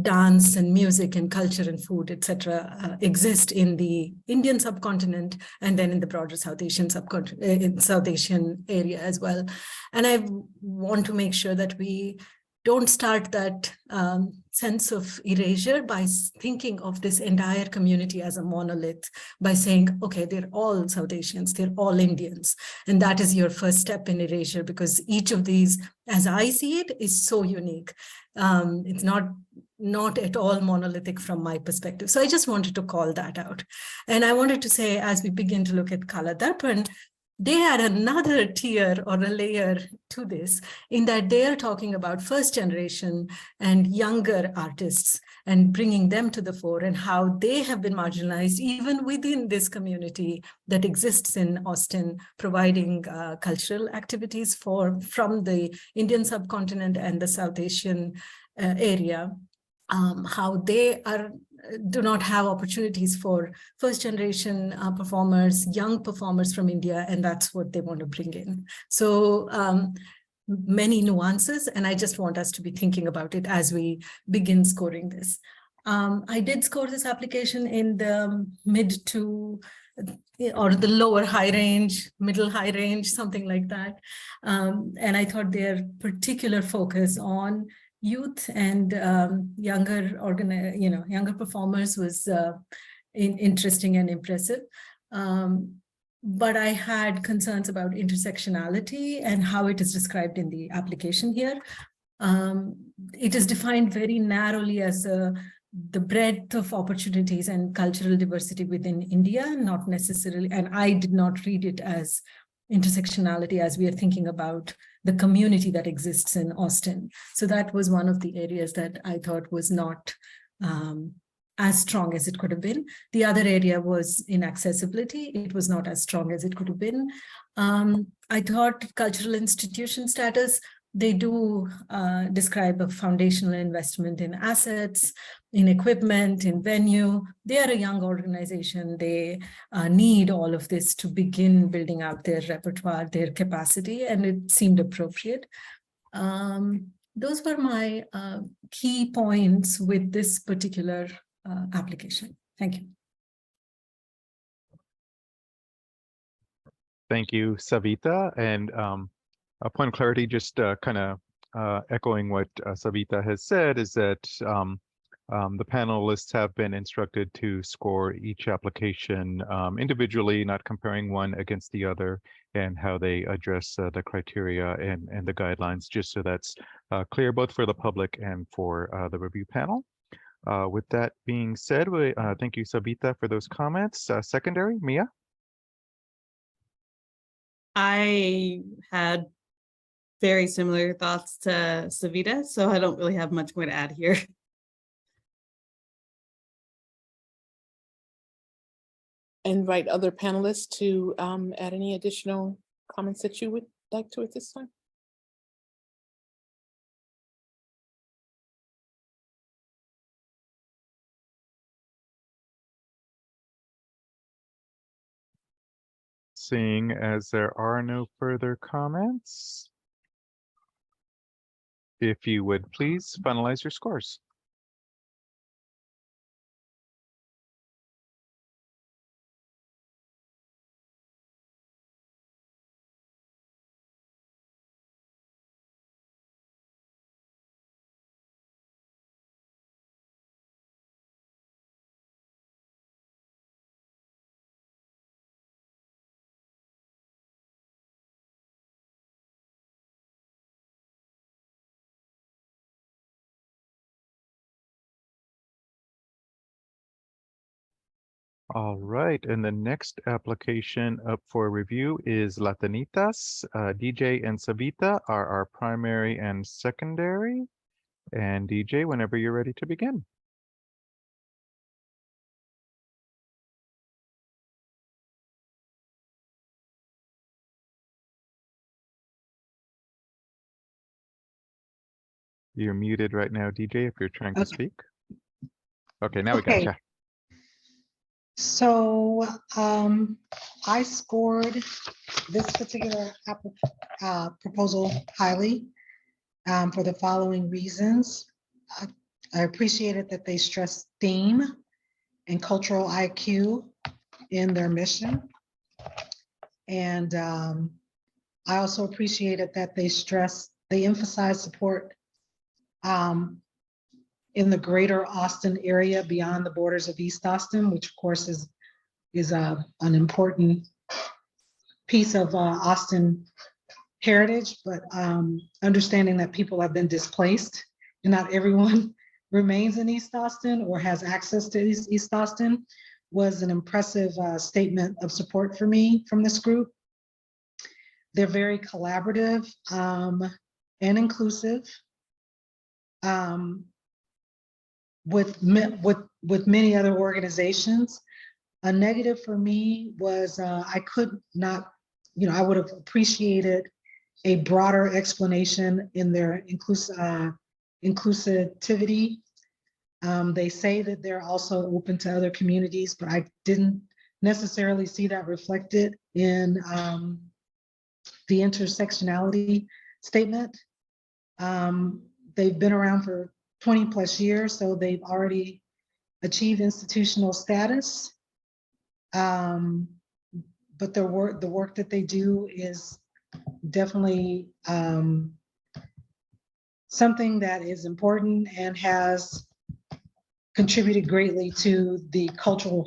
dance and music and culture and food, etc., exist in the Indian subcontinent and then in the broader South Asian subcontinent, South Asian area as well. And I want to make sure that we don't start that sense of erasure by thinking of this entire community as a monolith, by saying, okay, they're all South Asians, they're all Indians. And that is your first step in erasure, because each of these, as I see it, is so unique. It's not at all monolithic from my perspective. So I just wanted to call that out. And I wanted to say, as we begin to look at Kala Darpan, they add another tier or a layer to this, in that they are talking about first generation and younger artists and bringing them to the fore, and how they have been marginalized even within this community that exists in Austin, providing cultural activities from the Indian subcontinent and the South Asian area. How they do not have opportunities for first generation performers, young performers from India, and that's what they want to bring in. So many nuances, and I just want us to be thinking about it as we begin scoring this. I did score this application in the mid to, or the lower high range, middle high range, something like that. And I thought their particular focus on youth and younger performers was interesting and impressive. But I had concerns about intersectionality and how it is described in the application here. It is defined very narrowly as a the breadth of opportunities and cultural diversity within India, not necessarily, and I did not read it as intersectionality as we are thinking about the community that exists in Austin. So that was one of the areas that I thought was not as strong as it could have been. The other area was inaccessibility. It was not as strong as it could have been. I thought cultural institution status, they do describe a foundational investment in assets, in equipment, in venue. They are a young organization. They need all of this to begin building out their repertoire, their capacity, and it seemed appropriate. Those were my key points with this particular application. Thank you. Thank you, Savita. And a point of clarity, just kind of echoing what Savita has said, is that the panelists have been instructed to score each application individually, not comparing one against the other, and how they address the criteria and the guidelines, just so that's clear both for the public and for the review panel. With that being said, thank you, Savita, for those comments. Secondary, Mia? I had very similar thoughts to Savita, so I don't really have much more to add here. Invite other panelists to add any additional comments that you would like to at this time. Seeing as there are no further comments, if you would please finalize your scores. All right, and the next application up for review is Latinitas. DJ and Savita are our primary and secondary. And DJ, whenever you're ready to begin. You're muted right now, DJ, if you're trying to Okay. speak. Okay, now we got Okay. you. So I scored this particular proposal highly for the following reasons. I appreciated that they stressed theme and cultural IQ in their mission. And I also appreciated that they emphasized support in the greater Austin area beyond the borders of East Austin, which of course is an important piece of Austin heritage, but understanding that people have been displaced and not everyone remains in East Austin or has access to East Austin was an impressive statement of support for me from this group. They're very collaborative and inclusive. With many other organizations. A negative for me was I could not, I would have appreciated a broader explanation in their inclusivity. They say that they're also open to other communities, but I didn't necessarily see that reflected in the intersectionality statement. They've been around for 20 plus years, so they've already achieved institutional status. But the work that they do is definitely something that is important and has contributed greatly to the cultural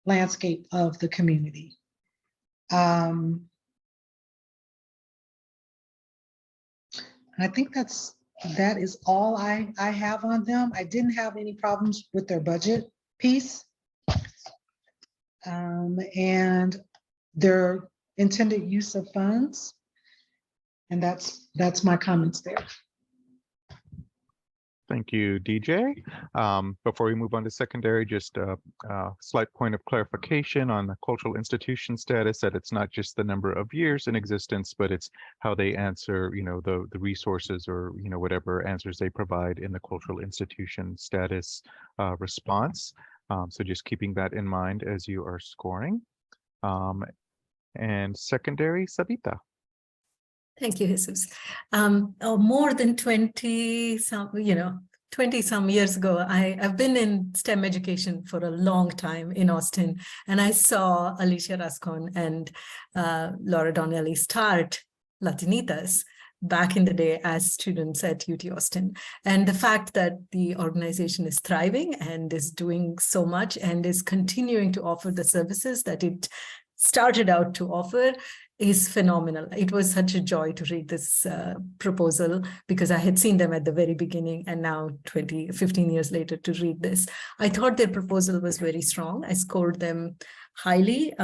landscape of the community. And I think that's that is all I have on them. I didn't have any problems with their budget piece. And their intended use of funds. And that's my comments there. Thank you, DJ. Before we move on to secondary, just a slight point of clarification on the cultural institution status, that it's not just the number of years in existence, but it's how they answer, the resources or, whatever answers they provide in the cultural institution status response. So just keeping that in mind as you are scoring. And secondary, Savita. Thank you, Jesus. More than 20 some years ago, I've been in STEM education for a long time in Austin, and I saw Alicia Rascon and Laura Donnelly start Latinitas back in the day as students at UT Austin. And the fact that the organization is thriving and is doing so much and is continuing to offer the services that it started out to offer is phenomenal. It was such a joy to read this proposal, because I had seen them at the very beginning, and now 15 years later to read this. I thought their proposal was very strong. I scored them highly.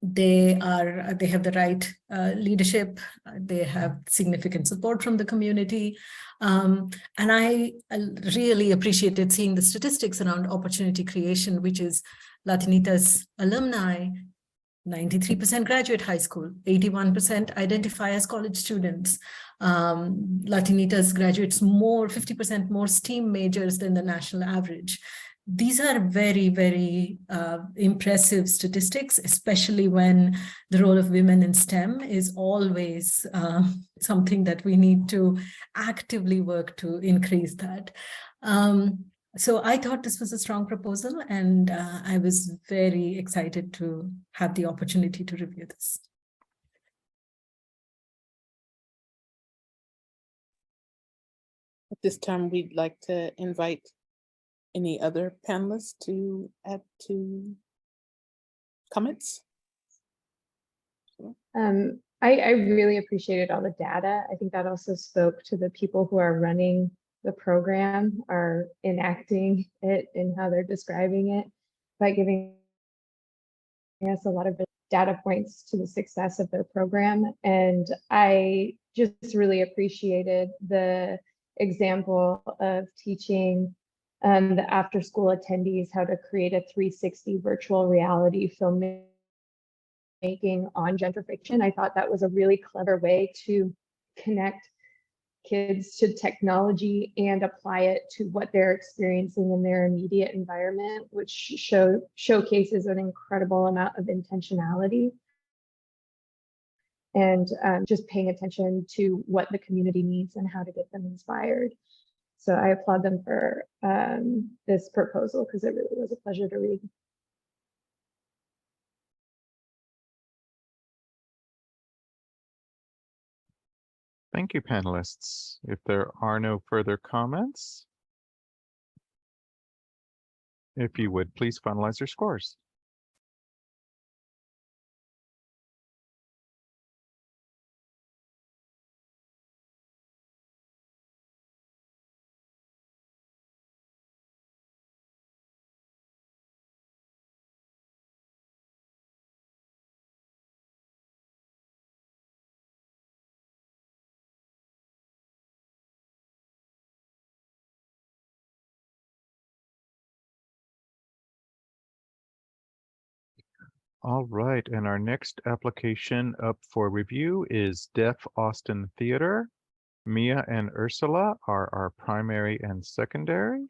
They have the right leadership. They have significant support from the community. And I really appreciated seeing the statistics around opportunity creation, which is Latinitas alumni, 93% graduate high school, 81% identify as college students. Latinitas graduates 50% more STEAM majors than the national average. These are very, very impressive statistics, especially when the role of women in STEM is always something that we need to actively work to increase that. So I thought this was a strong proposal, and I was very excited to have the opportunity to review this. At this time, we'd like to invite any other panelists to add to comments. I really appreciated all the data. I think that also spoke to the people who are running the program, are enacting it and how they're describing it, by giving us a lot of data points to the success of their program. And I just really appreciated the example of teaching the after-school attendees how to create a 360 virtual reality filmmaking on gentrification. I thought that was a really clever way to connect kids to technology and apply it to what they're experiencing in their immediate environment, which showcases an incredible amount of intentionality and just paying attention to what the community needs and how to get them inspired. So I applaud them for this proposal, because it really was a pleasure to read. Thank you, panelists. If there are no further comments, if you would please finalize your scores. All right, and our next application up for review is Deaf Austin Theater. Mia and Ursula are our primary and secondary.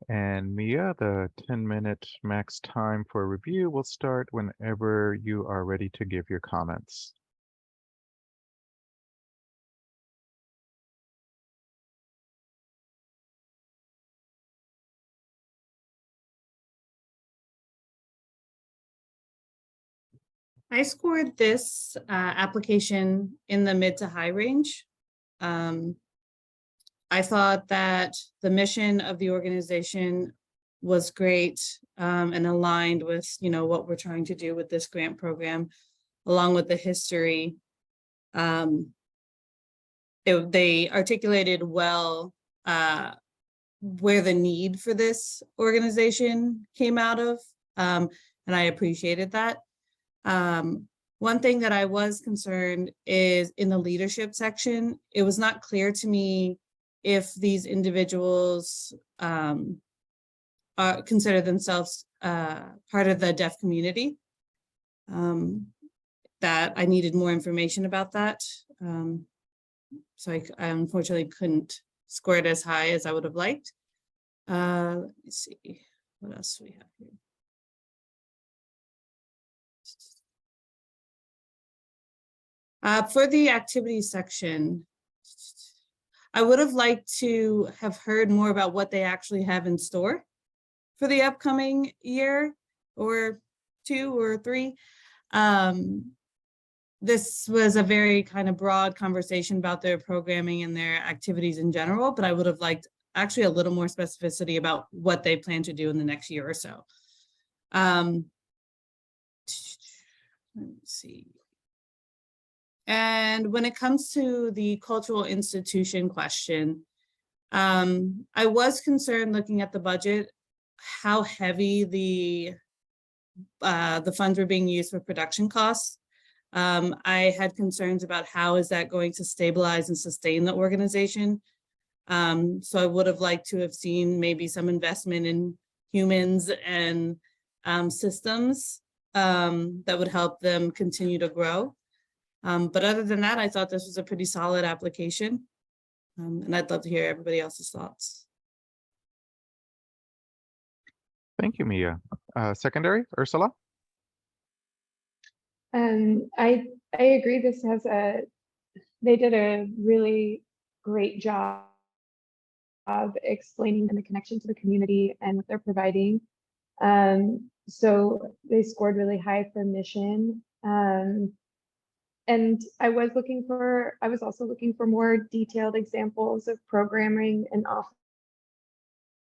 And Mia, the 10-minute max time for review will start whenever you are ready to give your comments. I scored this application in the mid to high range. I thought that the mission of the organization was great and aligned with, what we're trying to do with this grant program, along with the history. they articulated well where the need for this organization came out of, and I appreciated that. One thing that I was concerned is in the leadership section, it was not clear to me if these individuals consider themselves part of the deaf community. That I needed more information about that. So I unfortunately couldn't score it as high as I would have liked. Let me see, what else do we have here? For the activities section, I would have liked to have heard more about what they actually have in store for the upcoming year or 2 or 3. This was a very kind of broad conversation about their programming and their activities in general, but I would have liked actually a little more specificity about what they plan to do in the next year or so. Let me see. And when it comes to the cultural institution question, I was concerned looking at the budget, how heavy the funds were being used for production costs. I had concerns about how is that going to stabilize and sustain the organization. So I would have liked to have seen maybe some investment in humans and systems that would help them continue to grow. But other than that, I thought this was a pretty solid application. And I'd love to hear everybody else's thoughts. Thank you, Mia. Secondary, Ursula? I agree. They did a really great job of explaining the connection to the community and what they're providing. So they scored really high for mission. And I was also looking for more detailed examples of programming and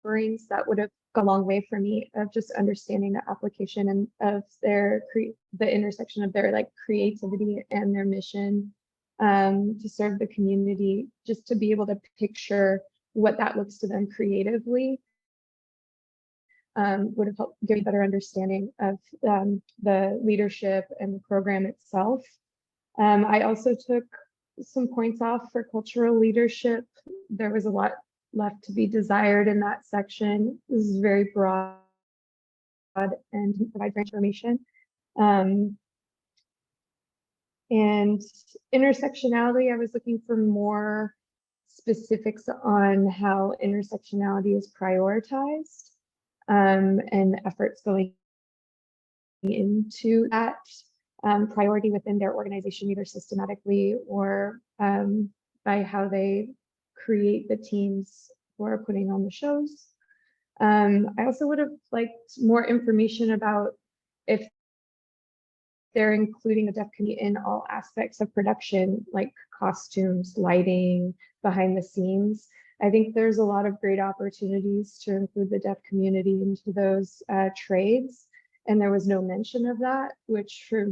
offerings that would have gone a long way for me of just understanding the application and of the intersection of their creativity and their mission to serve the community, just to be able to picture what that looks to them creatively. Would have helped give a better understanding of the leadership and the program itself. I also took some points off for cultural leadership. There was a lot left to be desired in that section. This is very broad and provides information. And intersectionality, I was looking for more specifics on how intersectionality is prioritized and efforts going into that priority within their organization, either systematically or by how they create the teams who are putting on the shows. I also would have liked more information about if they're including the deaf community in all aspects of production, like costumes, lighting, behind the scenes. I think there's a lot of great opportunities to include the deaf community into those trades. And there was no mention of that, which for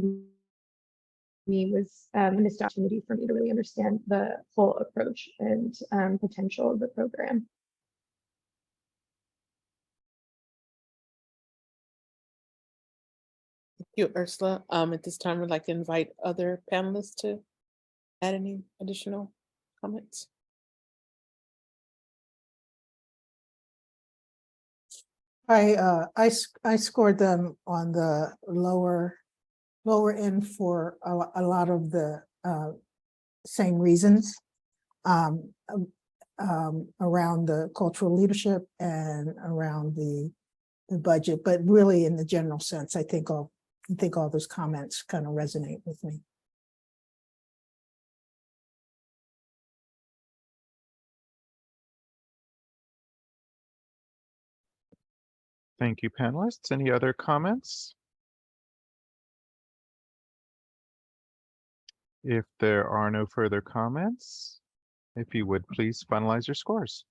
me was a missed opportunity for me to really understand the full approach and potential of the program. Thank you, Ursula. At this time, we'd like to invite other panelists to add any additional comments. I scored them on the lower end for a lot of the same reasons around the cultural leadership and around the budget, but really in the general sense, I think all those comments kind of resonate with me. Thank you, panelists. Any other comments? If there are no further comments, if you would please finalize your scores.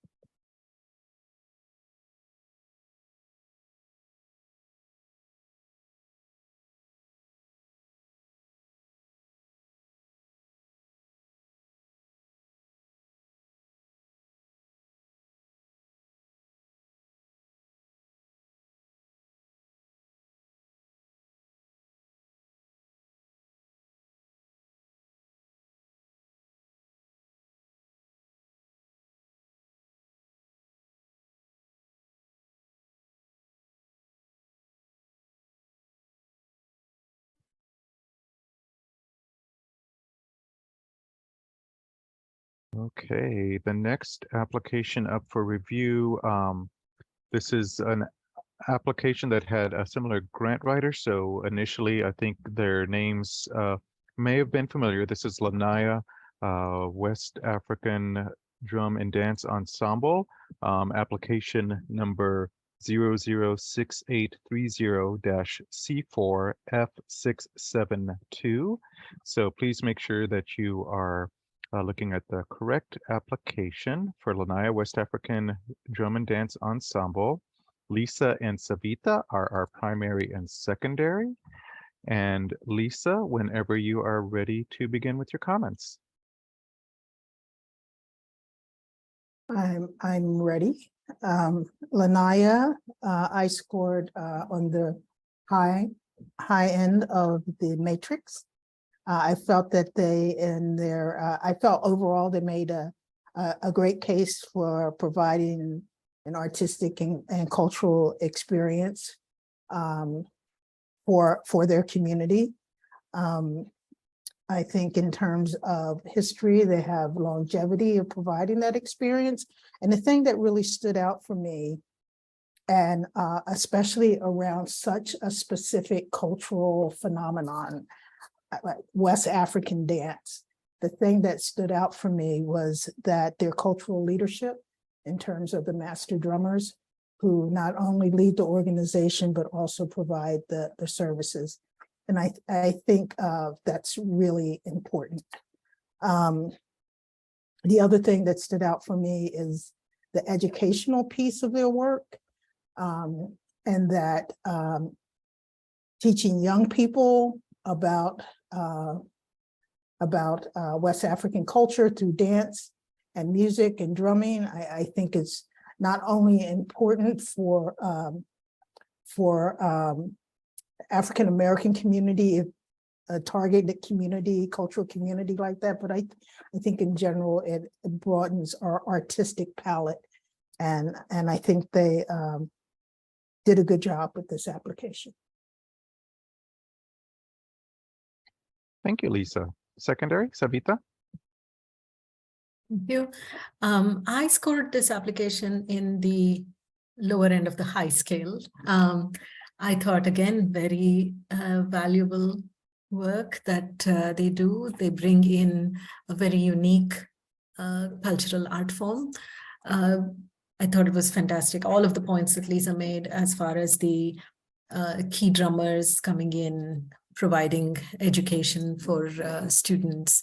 Okay, the next application up for review. This is an application that had a similar grant writer. So initially, I think their names may have been familiar. This is Lanaya West African Drum and Dance Ensemble, application number 006830-C4F672. So please make sure that you are looking at the correct application for Lanaya West African Drum and Dance Ensemble. Lisa and Savita are our primary and secondary. And Lisa, whenever you are ready to begin with your comments. I'm ready. Lanaya, I scored on the high end of the matrix. I felt that I felt overall they made a great case for providing an artistic and cultural experience for their community. I think in terms of history, they have longevity of providing that experience. And the thing that really stood out for me, and especially around such a specific cultural phenomenon, like West African dance, the thing that stood out for me was that their cultural leadership in terms of the master drummers who not only lead the organization, but also provide the services. And I think that's really important. The other thing that stood out for me is the educational piece of their work, and that teaching young people about West African culture through dance and music and drumming, I think is not only important for African American community, a targeted community, cultural community like that, but I think in general it broadens our artistic palette, and I think they did a good job with this application. Thank you, Lisa. Secondary, Savita. Thank you. I scored this application in the lower end of the high scale. I thought, again, very valuable work that they do. They bring in a very unique cultural art form. I thought it was fantastic. All of the points that Lisa made as far as the key drummers coming in, providing education for students.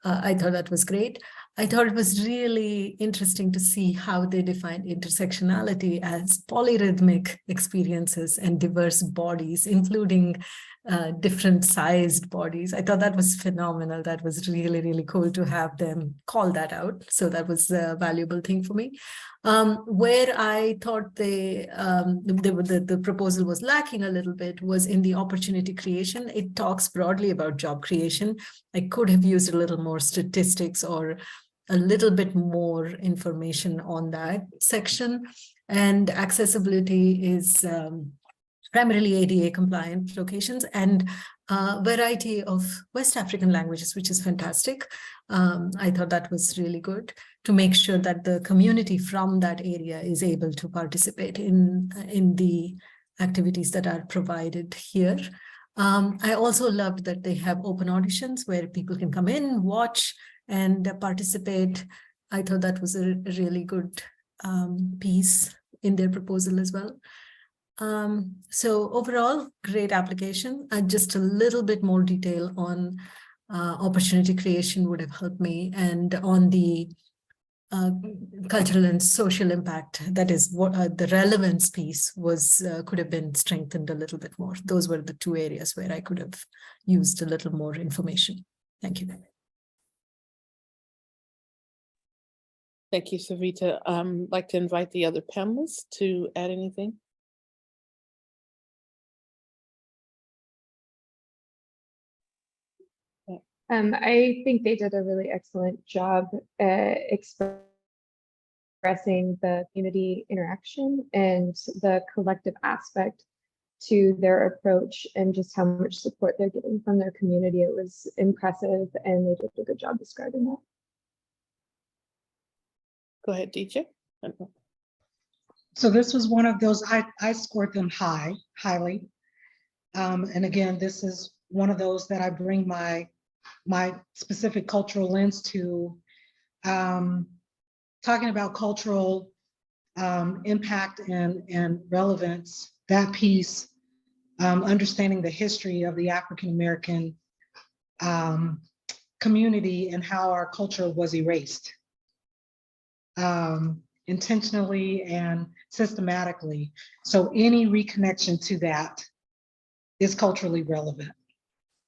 I thought that was great. I thought it was really interesting to see how they defined intersectionality as polyrhythmic experiences and diverse bodies, including different sized bodies. I thought that was phenomenal. That was really, really cool to have them call that out. So that was a valuable thing for me. Where I thought the proposal was lacking a little bit was in the opportunity creation. It talks broadly about job creation. I could have used a little more statistics or a little bit more information on that section. And accessibility is primarily ADA compliant locations and a variety of West African languages, which is fantastic. I thought that was really good to make sure that the community from that area is able to participate in the activities that are provided here. I also loved that they have open auditions where people can come in, watch, and participate. I thought that was a really good piece in their proposal as well. So overall, great application. Just a little bit more detail on opportunity creation would have helped me, and on the cultural and social impact, that is what the relevance piece was, could have been strengthened a little bit more. Those were the two areas where I could have used a little more information. Thank you. Thank you, Savita. I'd like to invite the other panelists to add anything. I think they did a really excellent job expressing the community interaction and the collective aspect to their approach, and just how much support they're getting from their community. It was impressive, and they did a good job describing that. Go ahead, DJ. So this was one of those, I scored them highly. And again, this is one of those that I bring my specific cultural lens to, talking about cultural impact and relevance, that piece, understanding the history of the African-American community and how our culture was erased intentionally and systematically. So any reconnection to that is culturally relevant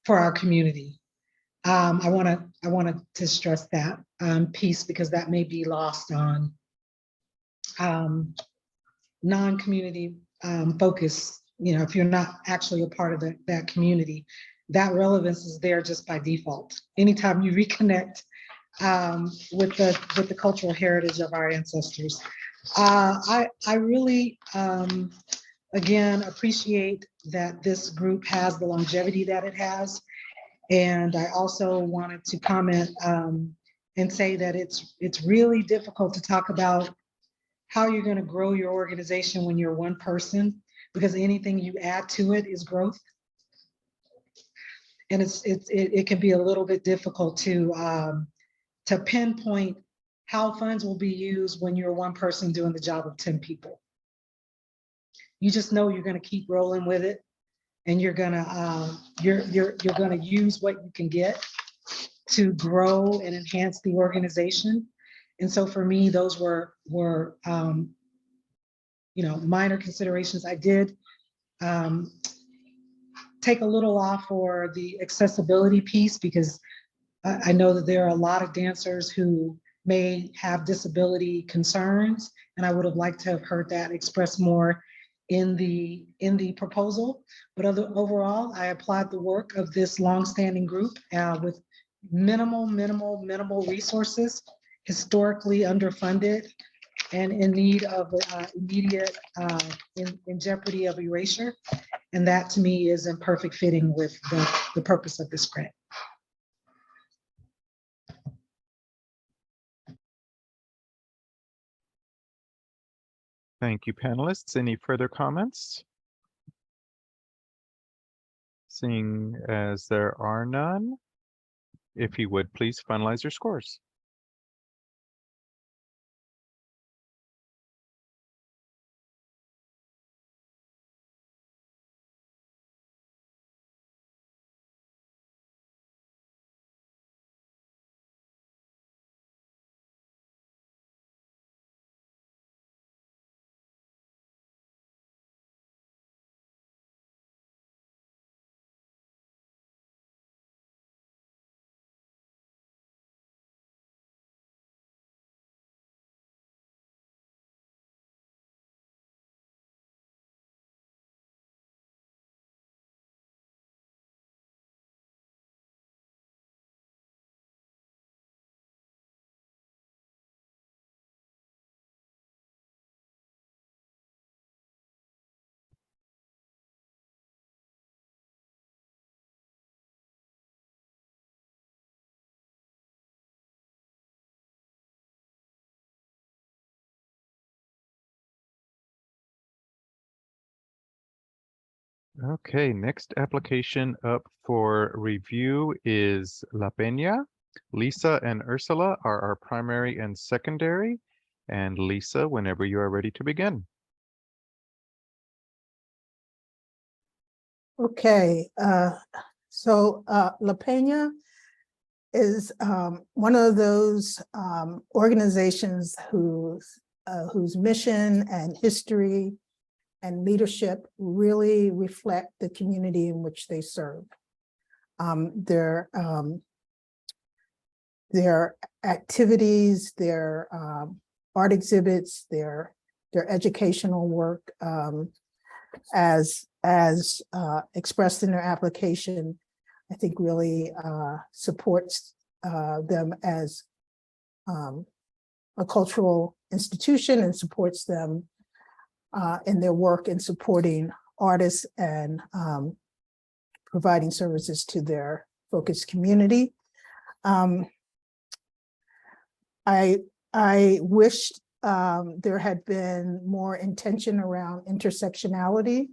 for our community. I wanted to stress that piece because that may be lost on non-community focus. You know, if you're not actually a part of that community, that relevance is there just by default. Anytime you reconnect with the cultural heritage of our ancestors. I really, again, appreciate that this group has the longevity that it has. And I also wanted to comment and say that it's really difficult to talk about how you're going to grow your organization when you're one person, because anything you add to it is growth. And it can be a little bit difficult to pinpoint how funds will be used when you're one person doing the job of 10 people. You just know you're going to keep rolling with it, and you're going to use what you can get to grow and enhance the organization. And so for me, those were you know, minor considerations. I did take a little off for the accessibility piece, because I know that there are a lot of dancers who may have disability concerns, and I would have liked to have heard that expressed more in the proposal. But overall, I applaud the work of this longstanding group with minimal resources, historically underfunded, and in need of immediate, in jeopardy of erasure. And that to me is in perfect fitting with the purpose of this grant. Thank you, panelists. Any further comments? Seeing as there are none, if you would please finalize your scores. Okay, next application up for review is La Peña. Lisa and Ursula are our primary and secondary. And Lisa, whenever you are ready to begin. Okay, so La Peña is one of those organizations whose mission and history and leadership really reflect the community in which they serve. Their activities, their art exhibits, their educational work, as expressed in their application, I think really supports them as a cultural institution, and supports them in their work in supporting artists and providing services to their focused community. I I wished there had been more intention around intersectionality.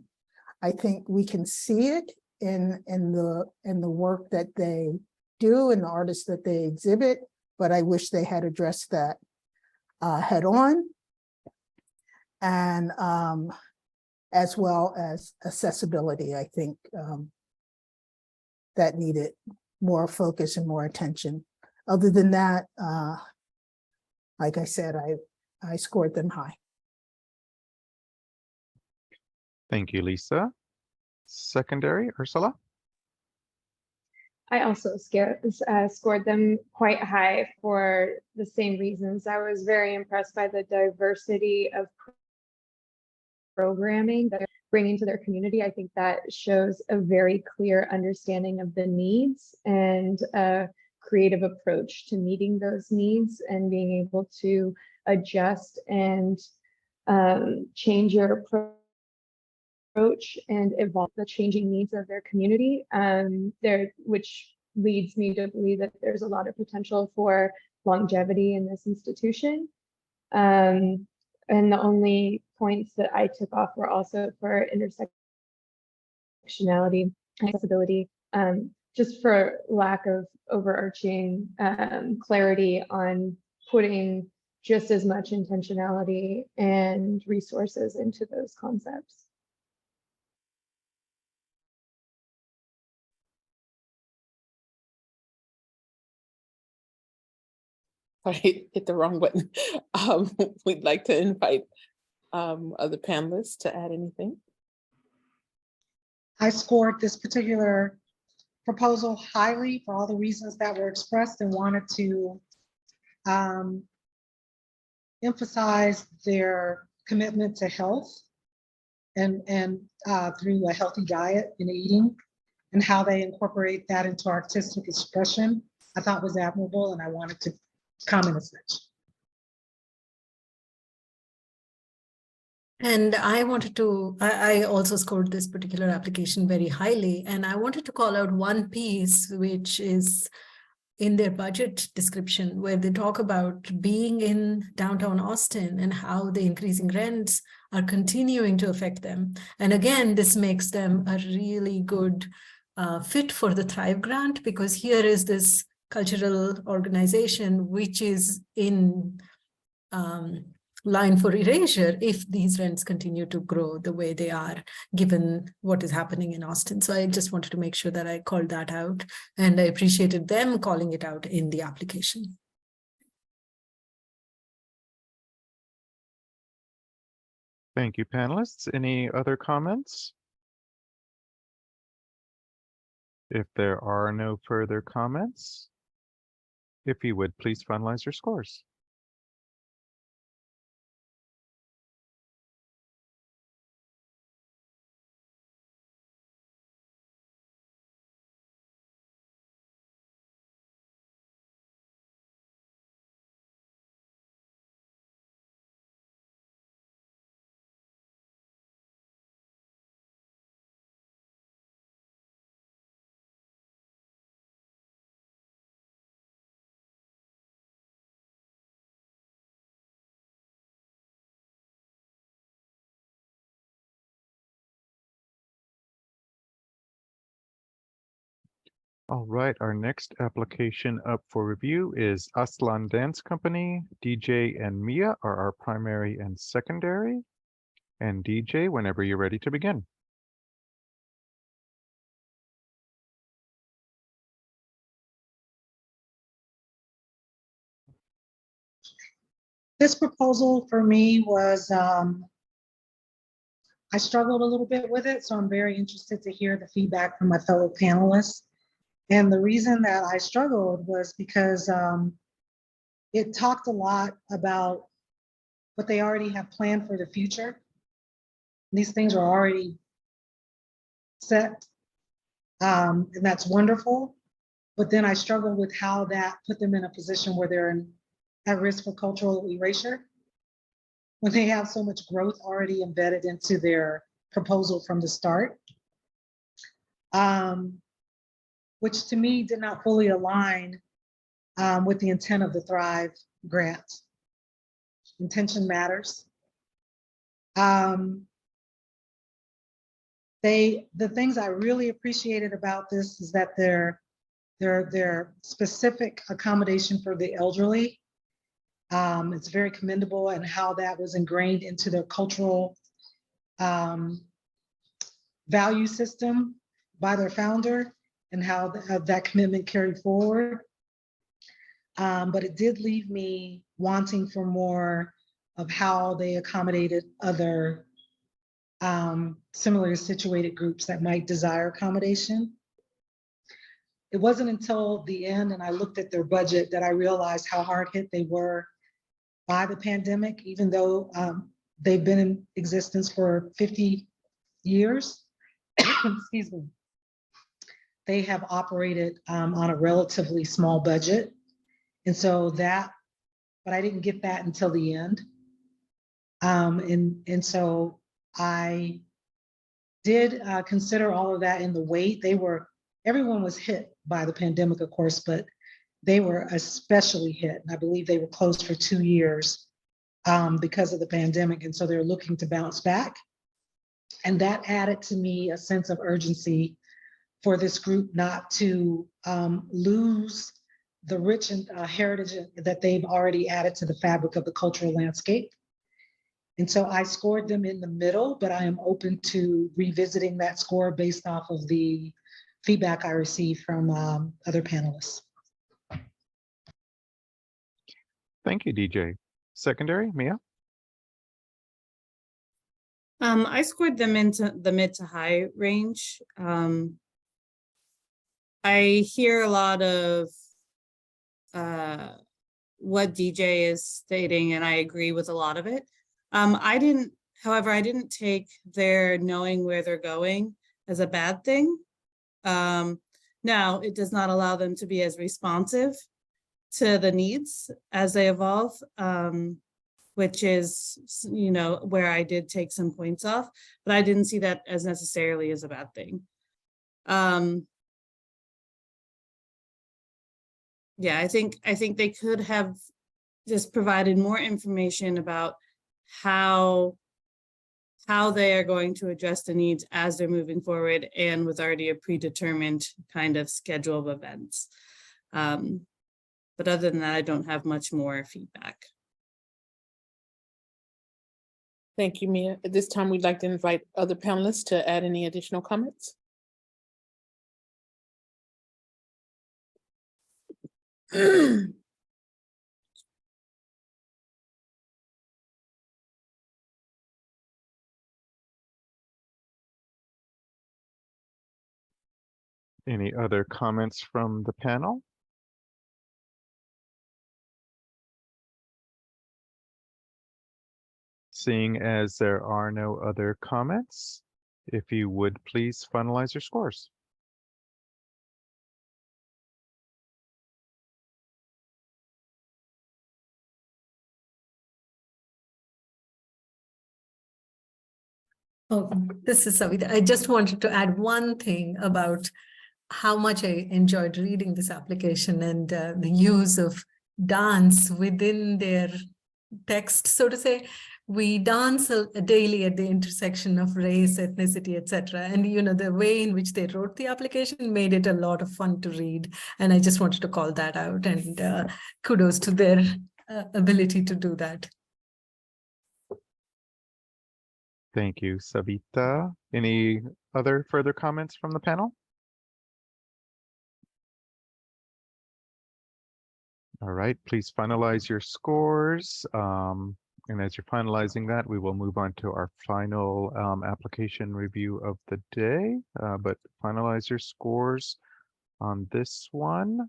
I think we can see it in the work that they do and the artists that they exhibit, but I wish they had addressed that head on. And as well as accessibility, I think that needed more focus and more attention. Other than that, like I said, I scored them high. Thank you, Lisa. Secondary, Ursula? I also scored them quite high for the same reasons. I was very impressed by the diversity of programming that they're bringing to their community. I think that shows a very clear understanding of the needs and a creative approach to meeting those needs and being able to adjust and change your approach and evolve the changing needs of their community, which leads me to believe that there's a lot of potential for longevity in this institution. And the only points that I took off were also for intersectionality, accessibility, just for lack of overarching clarity on putting just as much intentionality and resources into those concepts. Sorry, hit the wrong button. We'd like to invite other panelists to add anything. I scored this particular proposal highly for all the reasons that were expressed and wanted to emphasize their commitment to health and through a healthy diet and eating, and how they incorporate that into artistic expression. I thought was admirable, and I wanted to comment as such. And I also scored this particular application very highly. And I wanted to call out one piece, which is in their budget description, where they talk about being in downtown Austin and how the increasing rents are continuing to affect them. And again, this makes them a really good fit for the Thrive Grant, because here is this cultural organization which is in line for erasure if these rents continue to grow the way they are, given what is happening in Austin. So I just wanted to make sure that I called that out, and I appreciated them calling it out in the application. Thank you, panelists. Any other comments? If there are no further comments, if you would please finalize your scores. All right, our next application up for review is Aslan Dance Company. DJ and Mia are our primary and secondary. And DJ, whenever you're ready to begin. This proposal for me was, I struggled a little bit with it, so I'm very interested to hear the feedback from my fellow panelists. And the reason that I struggled was because it talked a lot about what they already have planned for the future. These things are already set, and that's wonderful. But then I struggled with how that put them in a position where they're at risk for cultural erasure, when they have so much growth already embedded into their proposal from the start, which to me did not fully align with the intent of the Thrive Grant. Intention matters. The things I really appreciated about this is that their specific accommodation for the elderly. It's very commendable, and how that was ingrained into their cultural value system by their founder, and how that commitment carried forward. But it did leave me wanting for more of how they accommodated other similarly situated groups that might desire accommodation. It wasn't until the end and I looked at their budget that I realized how hard hit they were by the pandemic, even though they've been in existence for 50 years. Excuse me. They have operated on a relatively small budget. And so but I didn't get that until the end. And so I did consider all of that in the weight. Everyone was hit by the pandemic, of course, but they were especially hit. And I believe they were closed for 2 years because of the pandemic. And so they're looking to bounce back. And that added to me a sense of urgency for this group not to lose the rich heritage that they've already added to the fabric of the cultural landscape. And so I scored them in the middle, but I am open to revisiting that score based off of the feedback I received from other panelists. Thank you, DJ. Secondary, Mia? I scored them into the mid to high range. I hear a lot of what DJ is stating, and I agree with a lot of it. However, I didn't take their knowing where they're going as a bad thing. Now, it does not allow them to be as responsive to the needs as they evolve, which is, where I did take some points off, but I didn't see that as necessarily as a bad thing. Yeah, I think they could have just provided more information about how they are going to address the needs as they're moving forward, and with already a predetermined kind of schedule of events. But other than that, I don't have much more feedback. Thank you, Mia. At this time, we'd like to invite other panelists to add any additional comments. Any other comments from the panel? Seeing as there are no other comments, if you would please finalize your scores. Oh, this is Savita. I just wanted to add one thing about how much I enjoyed reading this application and the use of dance within their text, so to say. We dance daily at the intersection of race, ethnicity, etc. And the way in which they wrote the application made it a lot of fun to read. And I just wanted to call that out, and kudos to their ability to do that. Thank you, Savita. Any other further comments from the panel? All right, please finalize your scores. And as you're finalizing that, we will move on to our final application review of the day. But finalize your scores on this one.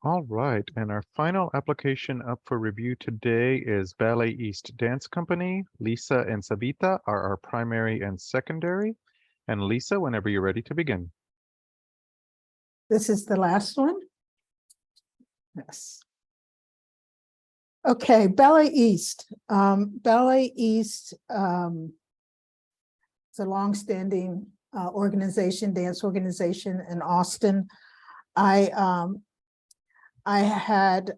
All right, and our final application up for review today is Ballet East Dance Company. Lisa and Sabita are our primary and secondary. And Lisa, whenever you're ready to begin. This is the last one? Yes. Okay, Ballet East. Ballet East it's a longstanding organization, dance organization in Austin. I had,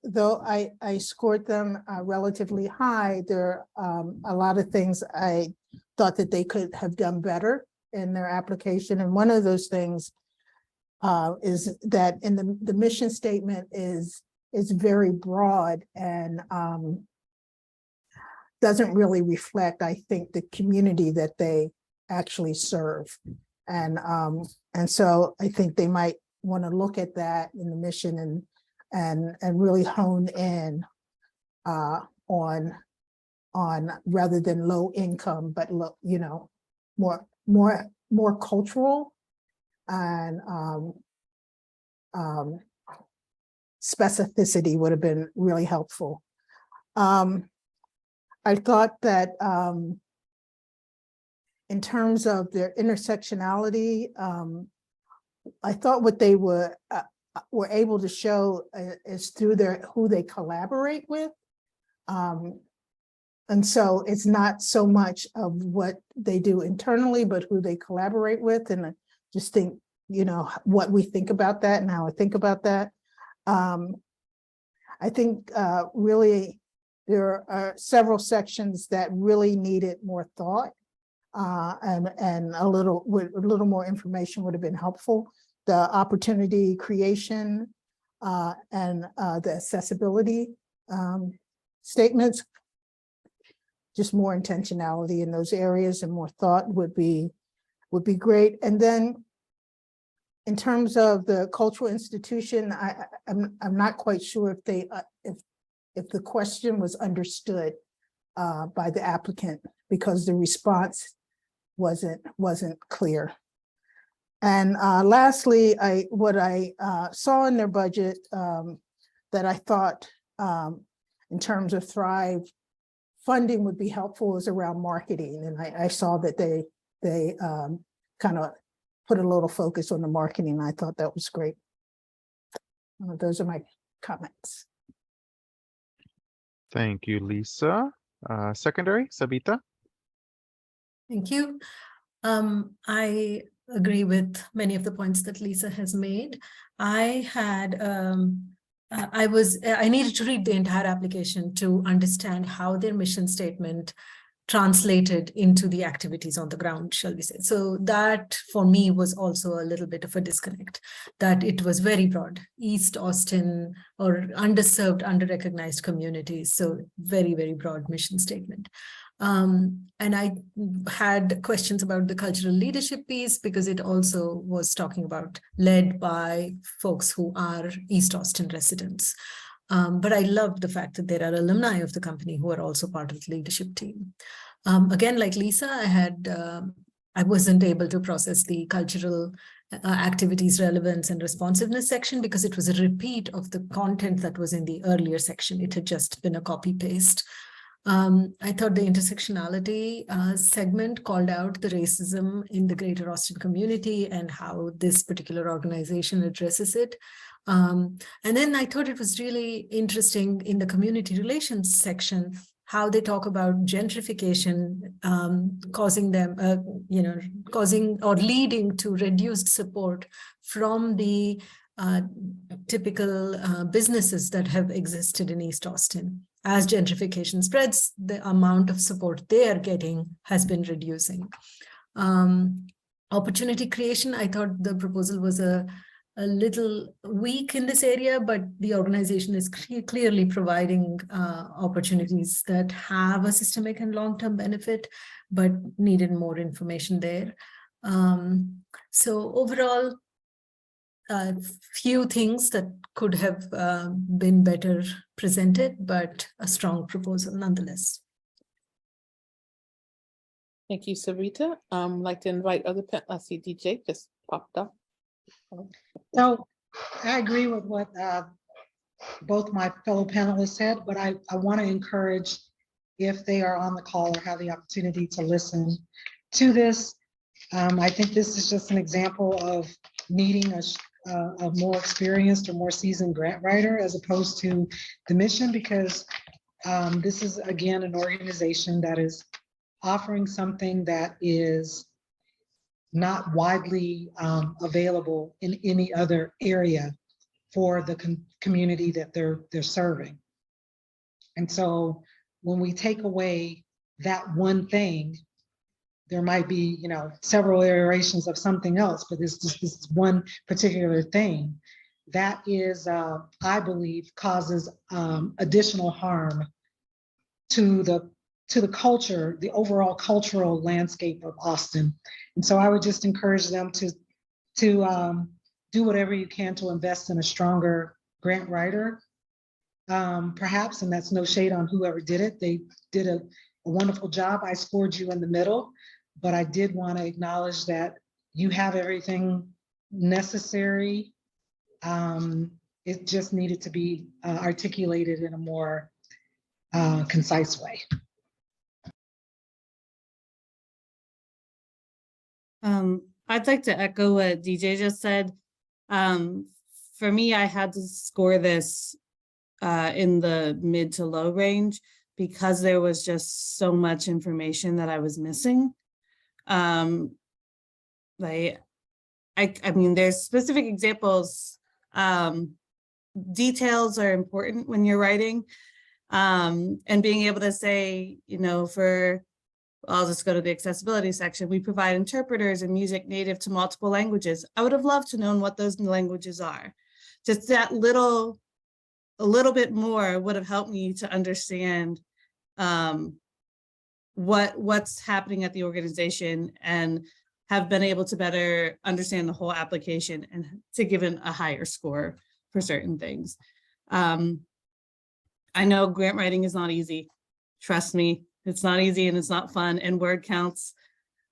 though I scored them relatively high, there are a lot of things I thought that they could have done better in their application. And one of those things is that in the mission statement is very broad and doesn't really reflect, I think, the community that they actually serve. And so I think they might want to look at that in the mission and really hone in on rather than low income, but more cultural and specificity would have been really helpful. I thought that in terms of their intersectionality, I thought what they were able to show is through who they collaborate with. And so it's not so much of what they do internally, but who they collaborate with. And I just think, what we think about that and how I think about that. I think really there are several sections that really needed more thought. And a little more information would have been helpful. The opportunity creation and the accessibility statements, just more intentionality in those areas and more thought would be great. And then in terms of the cultural institution, I'm not quite sure if the question was understood by the applicant, because the response wasn't clear. And lastly, what I saw in their budget that I thought in terms of Thrive funding would be helpful is around marketing. And I saw that they kind of put a little focus on the marketing. I thought that was great. Those are my comments. Thank you, Lisa. Secondary, Sabita. Thank you. I agree with many of the points that Lisa has made. I needed to read the entire application to understand how their mission statement translated into the activities on the ground, shall we say. So that for me was also a little bit of a disconnect, that it was very broad, East Austin or underserved, under-recognized communities. So very, very broad mission statement. And I had questions about the cultural leadership piece because it also was talking about led by folks who are East Austin residents. But I loved the fact that there are alumni of the company who are also part of the leadership team. Again, like Lisa, I wasn't able to process the cultural activities relevance and responsiveness section because it was a repeat of the content that was in the earlier section. It had just been a copy paste. I thought the intersectionality segment called out the racism in the greater Austin community and how this particular organization addresses it. And then I thought it was really interesting in the community relations section, how they talk about gentrification causing or leading to reduced support from the typical businesses that have existed in East Austin. As gentrification spreads, the amount of support they are getting has been reducing. Opportunity creation, I thought the proposal was a little weak in this area, but the organization is clearly providing opportunities that have a systemic and long-term benefit, but needed more information there. So overall, a few things that could have been better presented, but a strong proposal nonetheless. Thank you, Sarita. Like to invite other I see DJ just popped up. So I agree with what both my fellow panelists said, but I want to encourage, if they are on the call or have the opportunity to listen to this, I think this is just an example of needing a more experienced or more seasoned grant writer as opposed to the mission, because this is, again, an organization that is offering something that is not widely available in any other area for the community that they're serving. And so when we take away that one thing, there might be, you know, several iterations of something else, but this one particular thing that is, I believe, causes additional harm to the culture, the overall cultural landscape of Austin. And so I would just encourage them to do whatever you can to invest in a stronger grant writer, perhaps, and that's no shade on whoever did it. They did a wonderful job. I scored you in the middle, but I did want to acknowledge that you have everything necessary. It just needed to be articulated in a more concise way. I'd like to echo what DJ just said. For me, I had to score this in the mid to low range because there was just so much information that I was missing. I mean, there's specific examples. Details are important when you're writing, and being able to say, you know, I'll just go to the accessibility section. We provide interpreters and music native to multiple languages. I would have loved to know what those languages are. Just that a little bit more would have helped me to understand what's happening at the organization and have been able to better understand the whole application and to give it a higher score for certain things. I know grant writing is not easy. Trust me, it's not easy and it's not fun, and word counts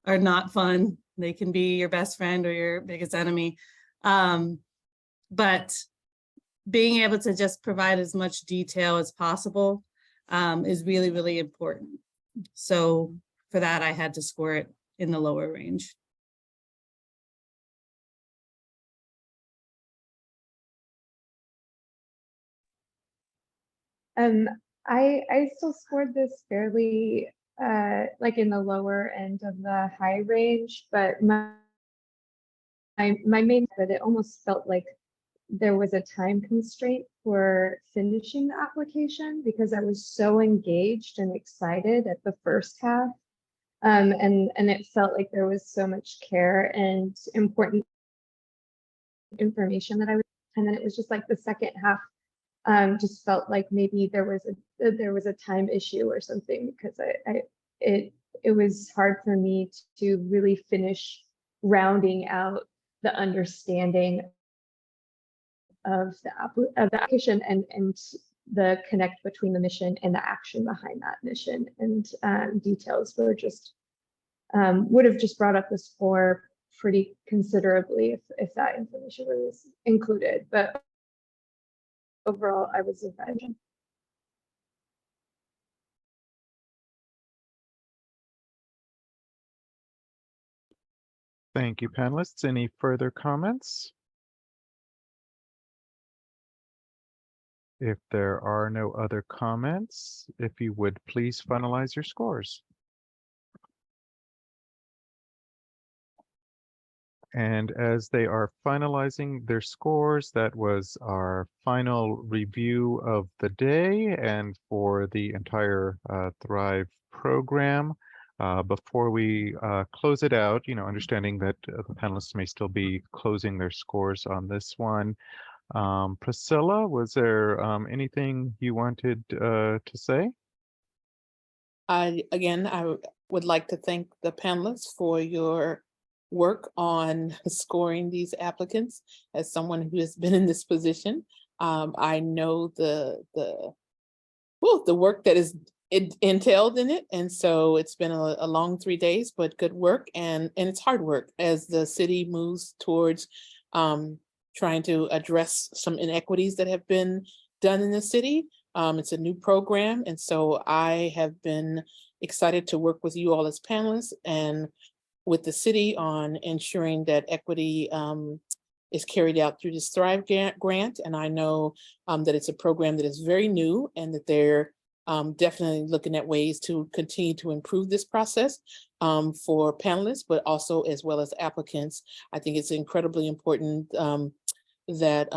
are not fun. They can be your best friend or your biggest enemy. But being able to just provide as much detail as possible is really, really important. So for that, I had to score it in the lower range. I still scored this fairly like in the lower end of the high range, but my main that it almost felt like there was a time constraint for finishing the application because I was so engaged and excited at the first half. And it felt like there was so much care and important information that and then it was just like the second half just felt like maybe there was a time issue or something, because it was hard for me to really finish rounding out the understanding of the application and the connect between the mission and the action behind that mission, and details were just would have just brought up the score pretty considerably if that information was included. But overall, I was a fan. Thank you, panelists. Any further comments? If there are no other comments, if you would please finalize your scores. And as they are finalizing their scores, that was our final review of the day and for the entire Thrive program. Before we close it out, you know, understanding that the panelists may still be closing their scores on this one. Priscilla, was there anything you wanted to say? I would like to thank the panelists for your work on scoring these applicants. As someone who has been in this position, I know the work that is entailed in it, and so it's been a long 3 days, but good work, and it's hard work as the city moves towards trying to address some inequities that have been done in the city. It's a new program, and so I have been excited to work with you all as panelists and with the city on ensuring that equity is carried out through this Thrive grant. And I know that it's a program that is very new and that they're definitely looking at ways to continue to improve this process for panelists, but also as well as applicants. I think it's incredibly important that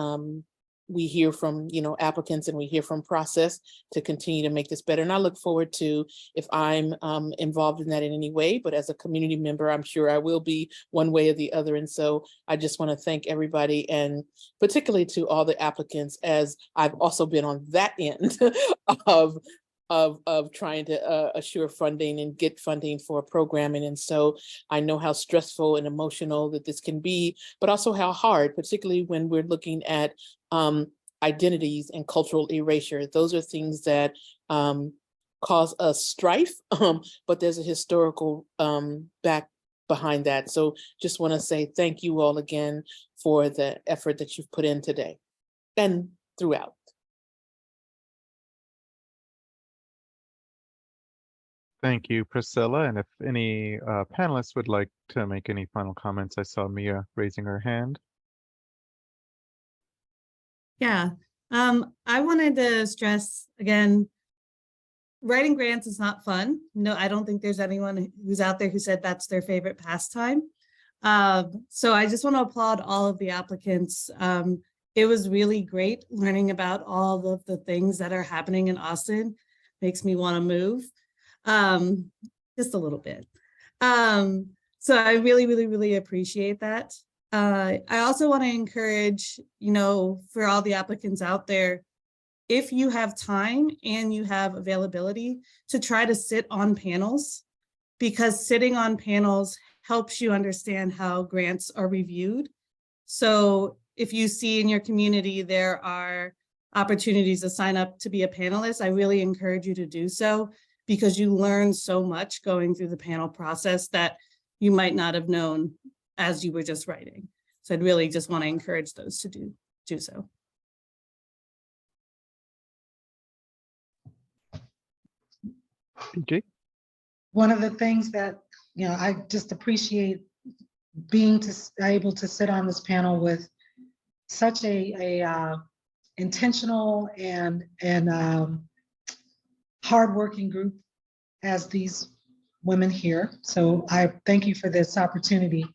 we hear from, applicants, and we hear from process to continue to make this better. And I look forward to, if I'm involved in that in any way, but as a community member, I'm sure I will be one way or the other. And so I just want to thank everybody, and particularly to all the applicants, as I've also been on that end of trying to assure funding and get funding for programming. And so I know how stressful and emotional that this can be, but also how hard, particularly when we're looking at identities and cultural erasure. Those are things that cause us strife, but there's a historical back behind that. So just want to say thank you all again for the effort that you've put in today and throughout. Thank you, Priscilla. And if any panelists would like to make any final comments, I saw Mia raising her hand. Yeah, I wanted to stress again, writing grants is not fun. No, I don't think there's anyone who's out there who said that's their favorite pastime. So I just want to applaud all of the applicants. It was really great learning about all of the things that are happening in Austin. Makes me want to move, just a little bit. So I really, really, really appreciate that. I also want to encourage, for all the applicants out there, if you have time and you have availability, to try to sit on panels, because sitting on panels helps you understand how grants are reviewed. So if you see in your community there are opportunities to sign up to be a panelist, I really encourage you to do so, because you learn so much going through the panel process that you might not have known as you were just writing. So I'd really just want to encourage those to do so. PJ? One of the things that, I just appreciate being able to sit on this panel with such a intentional and hardworking group as these women here. So I thank you for this opportunity.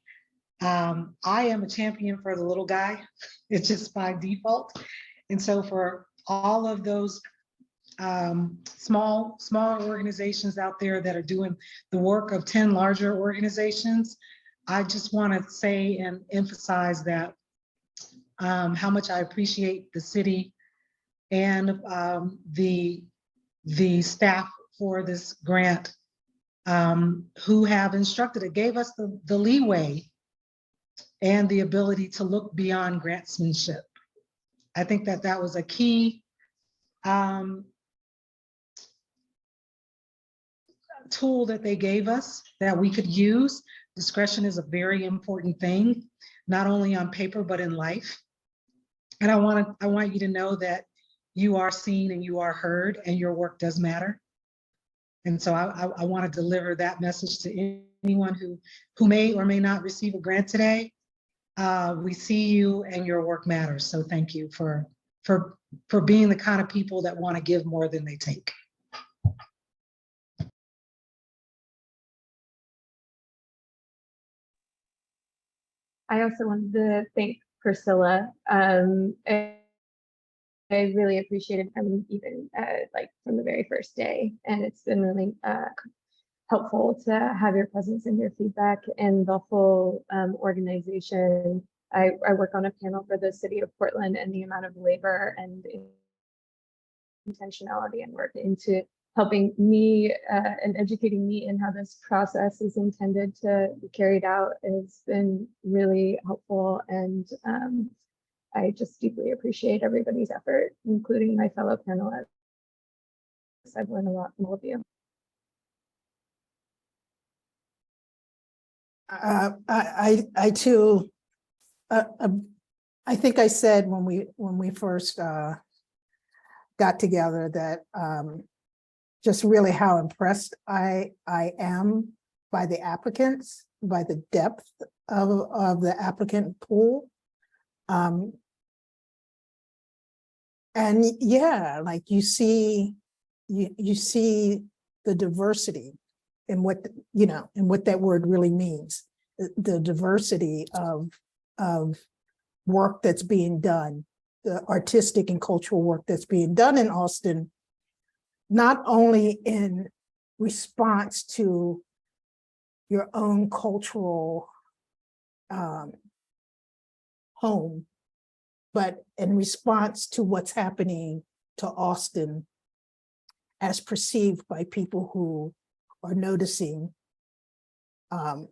I am a champion for the little guy. It's just by default. And so for all of those smaller organizations out there that are doing the work of 10 larger organizations, I just want to say and emphasize that how much I appreciate the city and the staff for this grant, who have instructed it, gave us the leeway and the ability to look beyond grantsmanship. I think that was a key tool that they gave us that we could use. Discretion is a very important thing, not only on paper, but in life. And I want you to know that you are seen and you are heard, and your work does matter. And so I want to deliver that message to anyone who may or may not receive a grant today. We see you and your work matters. So thank you for being the kind of people that want to give more than they take. I also wanted to thank Priscilla. I really appreciated them even like from the very first day, and it's been really helpful to have your presence and your feedback and the whole organization. I work on a panel for the city of Portland, and the amount of labor and intentionality and work into helping me and educating me in how this process is intended to be carried out has been really helpful. And I just deeply appreciate everybody's effort, including my fellow panelists. I've learned a lot from all of you. I too I think I said when we first got together that just really how impressed I am by the applicants, by the depth of the applicant pool. And yeah, like you see the diversity and what, you know, and what that word really means. The diversity of work that's being done, the artistic and cultural work that's being done in Austin, not only in response to your own cultural home, but in response to what's happening to Austin as perceived by people who are noticing the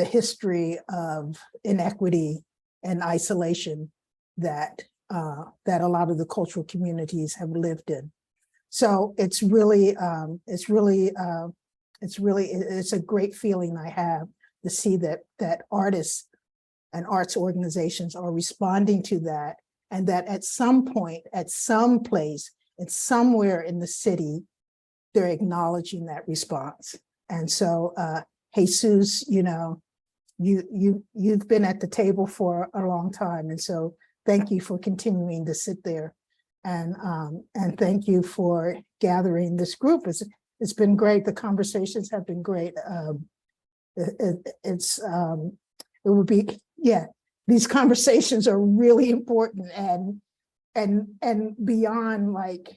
history of inequity and isolation that that a lot of the cultural communities have lived in. So it's a great feeling I have to see that artists and arts organizations are responding to that, and that at some point, at some place, and somewhere in the city, they're acknowledging that response. And so, Jesus, you know, you've been at the table for a long time, and so thank you for continuing to sit there, and thank you for gathering this group. It's been great. The conversations have been great. It would be, yeah, these conversations are really important, and beyond like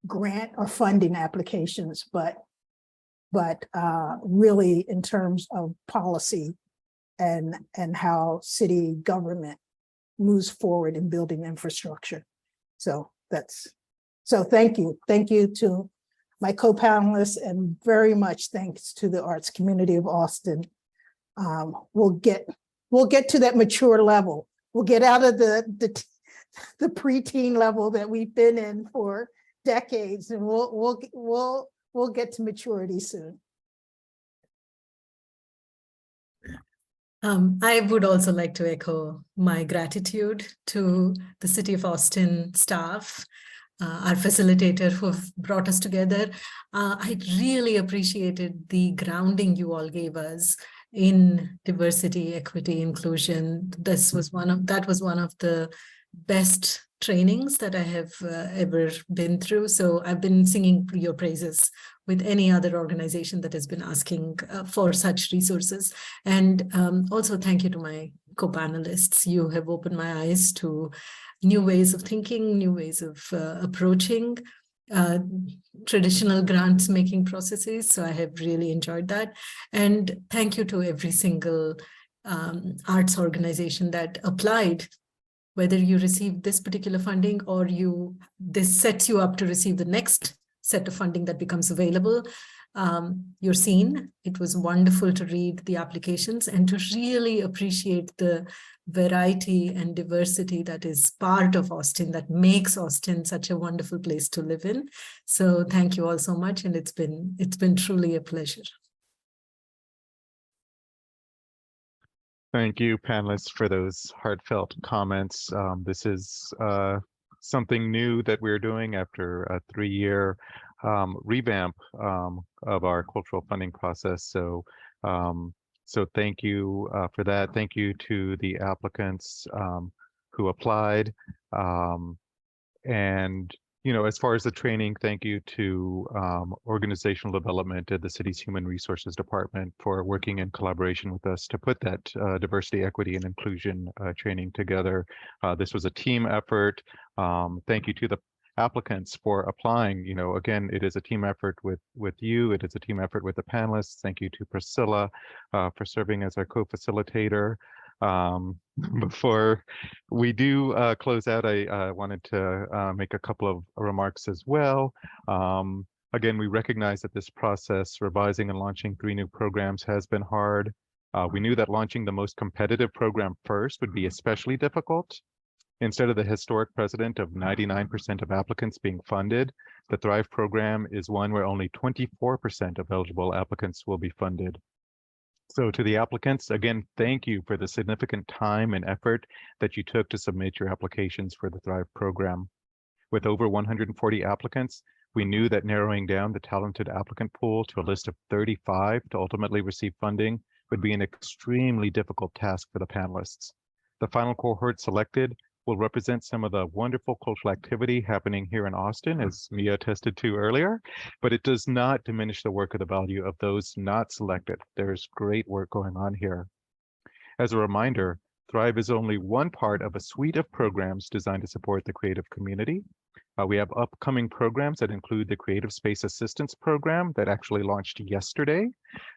grant or funding applications, but really in terms of policy and how city government moves forward in building infrastructure. So thank you to my co-panelists, and very much thanks to the arts community of Austin. We'll get to that mature level. We'll get out of the preteen level that we've been in for decades, and we'll get to maturity soon. I would also like to echo my gratitude to the City of Austin staff, our facilitator who have brought us together. I really appreciated the grounding you all gave us in diversity, equity, inclusion. That was one of the best trainings that I have ever been through. So I've been singing your praises with any other organization that has been asking for such resources. And also thank you to my co-panelists. You have opened my eyes to new ways of thinking, new ways of approaching traditional grants making processes. So I have really enjoyed that. And thank you to every single arts organization that applied, whether you receive this particular funding or this sets you up to receive the next set of funding that becomes available. You're seen. It was wonderful to read the applications and to really appreciate the variety and diversity that is part of Austin, that makes Austin such a wonderful place to live in. So thank you all so much, and it's been truly a pleasure. Thank you, panelists, for those heartfelt comments. This is something new that we're doing after a 3-year revamp of our cultural funding process. So thank you for that. Thank you to the applicants who applied. And, you know, as far as the training, thank you to organizational development at the city's Human Resources Department for working in collaboration with us to put that diversity, equity, and inclusion training together. This was a team effort. Thank you to the applicants for applying. You know, again, it is a team effort with you. It is a team effort with the panelists. Thank you to Priscilla for serving as our co-facilitator. Before we do close out, I wanted to make a couple of remarks as well. Again, we recognize that this process, revising and launching 3 new programs, has been hard. We knew that launching the most competitive program first would be especially difficult. Instead of the historic precedent of 99% of applicants being funded, the Thrive program is one where only 24% of eligible applicants will be funded. So to the applicants, again, thank you for the significant time and effort that you took to submit your applications for the Thrive program. With over 140 applicants, we knew that narrowing down the talented applicant pool to a list of 35 to ultimately receive funding would be an extremely difficult task for the panelists. The final cohort selected will represent some of the wonderful cultural activity happening here in Austin, as Mia attested to earlier, but it does not diminish the work or the value of those not selected. There's great work going on here. As a reminder, Thrive is only one part of a suite of programs designed to support the creative community. We have upcoming programs that include the Creative Space Assistance Program that actually launched yesterday.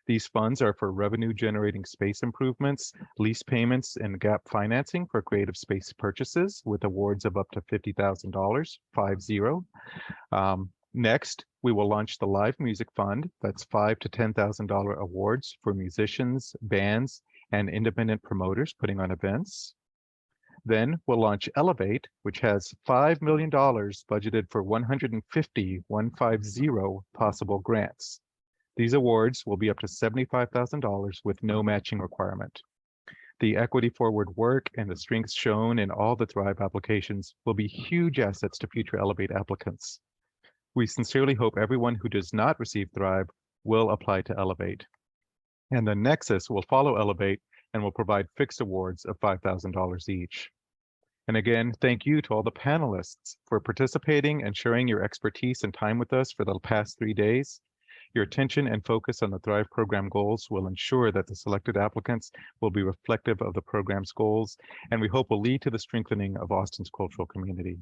These funds are for revenue generating space improvements, lease payments, and gap financing for creative space purchases with awards of up to $50,000, 50. Next, we will launch the Live Music Fund. That's $5,000 to $10,000 awards for musicians, bands, and independent promoters putting on events. Then we'll launch Elevate, which has $5 million budgeted for 150 possible grants. These awards will be up to $75,000 with no matching requirement. The equity forward work and the strengths shown in all the Thrive applications will be huge assets to future Elevate applicants. We sincerely hope everyone who does not receive Thrive will apply to Elevate. And the Nexus will follow Elevate and will provide fixed awards of $5,000 each. And again, thank you to all the panelists for participating and sharing your expertise and time with us for the past 3 days. Your attention and focus on the Thrive program goals will ensure that the selected applicants will be reflective of the program's goals, and we hope will lead to the strengthening of Austin's cultural community.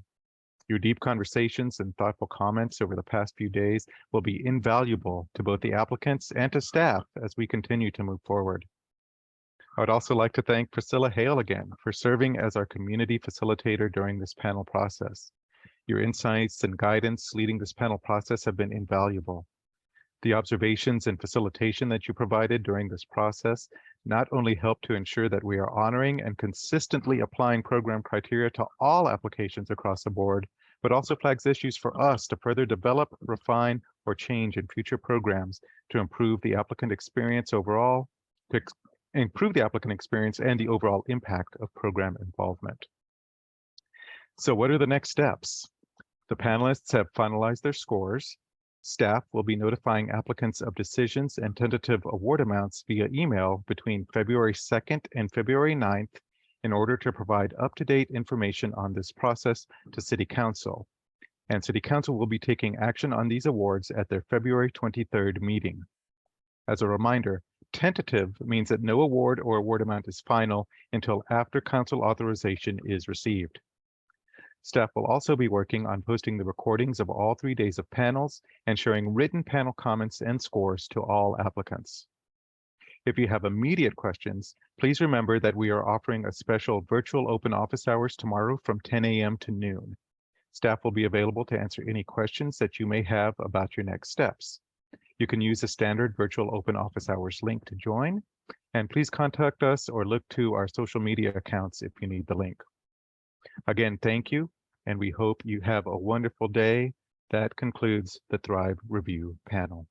Your deep conversations and thoughtful comments over the past few days will be invaluable to both the applicants and to staff as we continue to move forward. I would also like to thank Priscilla Hale again for serving as our community facilitator during this panel process. Your insights and guidance leading this panel process have been invaluable. The observations and facilitation that you provided during this process not only help to ensure that we are honoring and consistently applying program criteria to all applications across the board, but also flags issues for us to further develop, refine, or change in future programs to improve the applicant experience overall, to improve the applicant experience and the overall impact of program involvement. So what are the next steps? The panelists have finalized their scores. Staff will be notifying applicants of decisions and tentative award amounts via email between February 2nd and February 9th in order to provide up-to-date information on this process to City Council. And City Council will be taking action on these awards at their February 23rd meeting. As a reminder, tentative means that no award or award amount is final until after council authorization is received. Staff will also be working on posting the recordings of all 3 days of panels and sharing written panel comments and scores to all applicants. If you have immediate questions, please remember that we are offering a special virtual open office hours tomorrow from 10 a.m. to noon. Staff will be available to answer any questions that you may have about your next steps. You can use the standard virtual open office hours link to join, and please contact us or look to our social media accounts if you need the link. Again, thank you, and we hope you have a wonderful day. That concludes the Thrive Review panel.